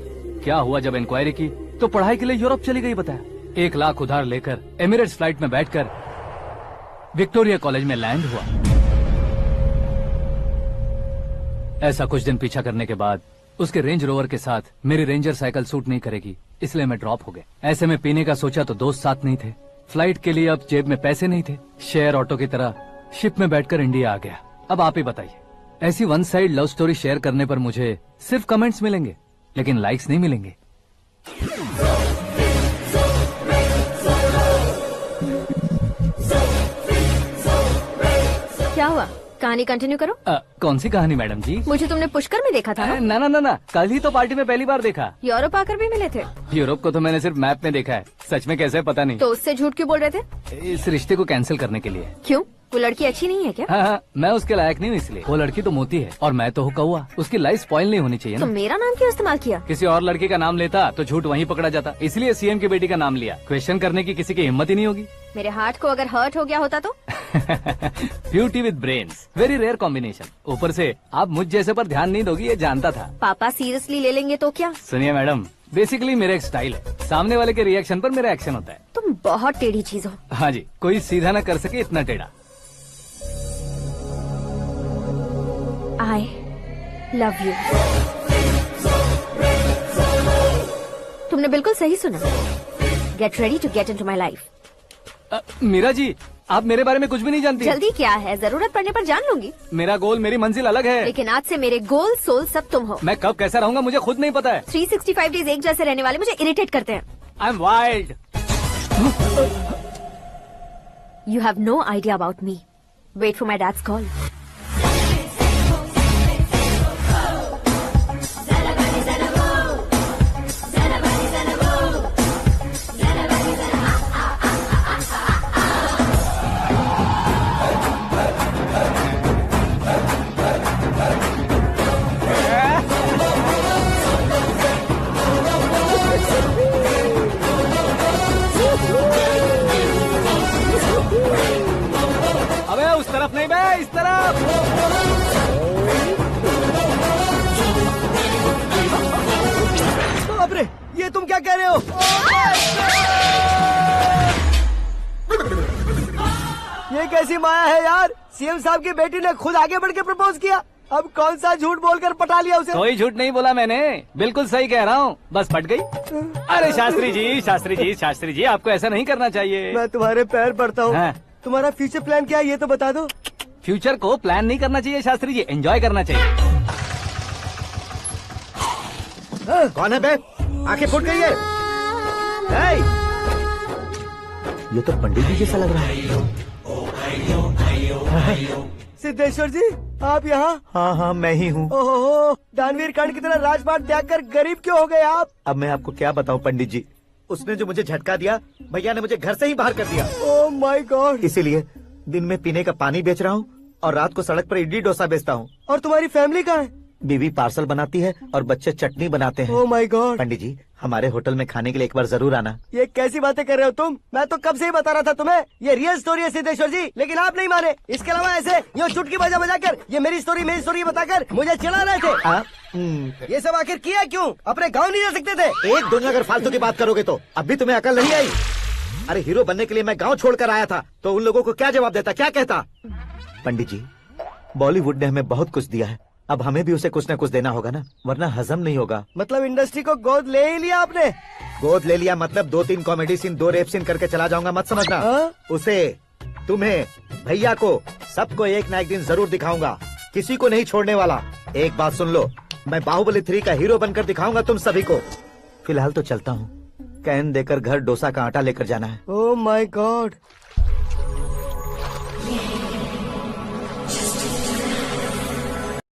क्या हुआ? जब इंक्वायरी की तो पढ़ाई के लिए यूरोप चली गई बताया। 1 लाख उधार लेकर एमिरेट्स फ्लाइट में बैठकर विक्टोरिया कॉलेज में लैंड हुआ। ऐसा कुछ दिन पीछा करने के बाद उसके रेंज रोवर के साथ मेरी रेंजर साइकिल सूट नहीं करेगी, इसलिए मैं ड्रॉप हो गया। ऐसे में पीने का सोचा तो दोस्त साथ नहीं थे। फ्लाइट के लिए अब जेब में पैसे नहीं थे। शेयर ऑटो की तरह शिप में बैठकर इंडिया आ गया। अब आप ही बताइए, ऐसी one side love story share करने पर मुझे सिर्फ कमेंट्स मिलेंगे, लेकिन लाइक्स नहीं मिलेंगे। क्या हुआ? कहानी कंटिन्यू करो। कौन सी कहानी मैडम जी? मुझे तुमने पुष्कर में देखा था ना? ना, कल ही तो पार्टी में पहली बार देखा। यूरोप आकर भी मिले थे? यूरोप को तो मैंने सिर्फ मैप में देखा है, सच में कैसे पता नहीं। तो उससे झूठ क्यों बोल रहे थे? इस रिश्ते को कैंसिल करने के लिए। क्यों? वो लड़की अच्छी नहीं है क्या? हाँ, मैं उसके लायक नहीं हूँ इसलिए। वो लड़की तो मोती है और मैं तो हूँ कौवा। उसकी लाइफ स्पॉइल नहीं होनी चाहिए तो ना। मेरा नाम क्यों इस्तेमाल किया? किसी और लड़की का नाम लेता तो झूठ वहीं पकड़ा जाता, इसलिए सीएम की बेटी का नाम लिया। क्वेश्चन करने की किसी की हिम्मत ही नहीं होगी। मेरे हार्ट को अगर हर्ट हो गया होता तो? Beauty with brains, very rare combination. ऊपर से आप मुझ जैसे पर ध्यान नहीं दोगी ये जानता था। पापा सीरियसली ले लेंगे तो क्या? सुनिए मैडम, बेसिकली मेरा एक स्टाइल है, सामने वाले के रिएक्शन पर मेरा एक्शन होता है। तुम बहुत टेढ़ी चीज हो। हाँ जी, कोई सीधा न कर सके इतना टेढ़ा। I love you। तुमने बिल्कुल सही सुना। Get ready to get into my life। Meera ji, आप मेरे बारे में कुछ भी नहीं जानती। जल्दी क्या है, जरूरत पड़ने पर जान लूंगी। मेरा गोल, मेरी मंजिल अलग है। लेकिन आज से मेरे गोल सोल सब तुम हो। मैं कब कैसा रहूंगा मुझे खुद नहीं पता है। 365 डेज एक जैसे रहने वाले मुझे इरिटेट करते हैं। I am wild. You have no idea about me। Wait for my dad's call। अबे उस तरफ नहीं बे, इस तरफ। बाप रे, ये तुम क्या कह रहे हो? ये कैसी माया है यार? सीएम साहब की बेटी ने खुद आगे बढ़ के प्रपोज किया। अब कौन सा झूठ बोलकर पटा लिया उसे? कोई झूठ नहीं बोला मैंने, बिल्कुल सही कह रहा हूँ, बस पट गई। अरे शास्त्री जी, आपको ऐसा नहीं करना चाहिए। मैं तुम्हारे पैर पड़ता हूँ। हाँ। तुम्हारा फ्यूचर प्लान क्या है ये तो बता दो। फ्यूचर को प्लान नहीं करना चाहिए शास्त्री जी, एंजॉय करना चाहिए। कौन है बे? आंखें फूट गई है। हे! ये तो पंडित जी जैसा लग रहा है। सिद्धेश्वर जी, आप यहाँ? हाँ, मैं ही हूँ। ओहो, दानवीर कांड की तरह राजपाट त्याग कर गरीब क्यों हो गए आप? अब मैं आपको क्या बताऊँ पंडित जी, उसने जो मुझे झटका दिया, भैया ने मुझे घर से ही बाहर कर दिया। Oh my God. इसीलिए दिन में पीने का पानी बेच रहा हूँ और रात को सड़क पर इडली डोसा बेचता हूँ। और तुम्हारी फैमिली कहाँ है? बीवी पार्सल बनाती है और बच्चे चटनी बनाते हैं। Oh my God. पंडित जी, हमारे होटल में खाने के लिए एक बार जरूर आना। ये कैसी बातें कर रहे हो तुम? मैं तो कब से ही बता रहा था तुम्हें, ये रियल स्टोरी है सिद्धेश्वर जी, लेकिन आप नहीं माने। इसके अलावा ऐसे यूँ चुटकी बजा कर ये मेरी स्टोरी बताकर मुझे चिढ़ा रहे थे। ये सब आखिर किया क्यों? अपने गाँव नहीं जा सकते थे? एक दुनिया अगर फालतू की बात करोगे तो अब भी तुम्हें अकल नहीं आई। अरे हीरो बनने के लिए मैं गाँव छोड़कर आया था, तो उन लोगों को क्या जवाब देता, क्या कहता? पंडित जी, बॉलीवुड ने हमें बहुत कुछ दिया है, अब हमें भी उसे कुछ न कुछ देना होगा ना, वरना हजम नहीं होगा। मतलब इंडस्ट्री को गोद ले ही लिया आपने? गोद ले लिया मतलब 2-3 कॉमेडी सीन, 2 रेप सीन करके चला जाऊंगा मत समझना। उसे, तुम्हें, भैया को, सबको एक ना एक दिन जरूर दिखाऊंगा, किसी को नहीं छोड़ने वाला। एक बात सुन लो, मैं बाहुबली 3 का हीरो बनकर दिखाऊंगा तुम सभी को। फिलहाल तो चलता हूँ, कैन देकर घर डोसा का आटा लेकर जाना है। Oh my God.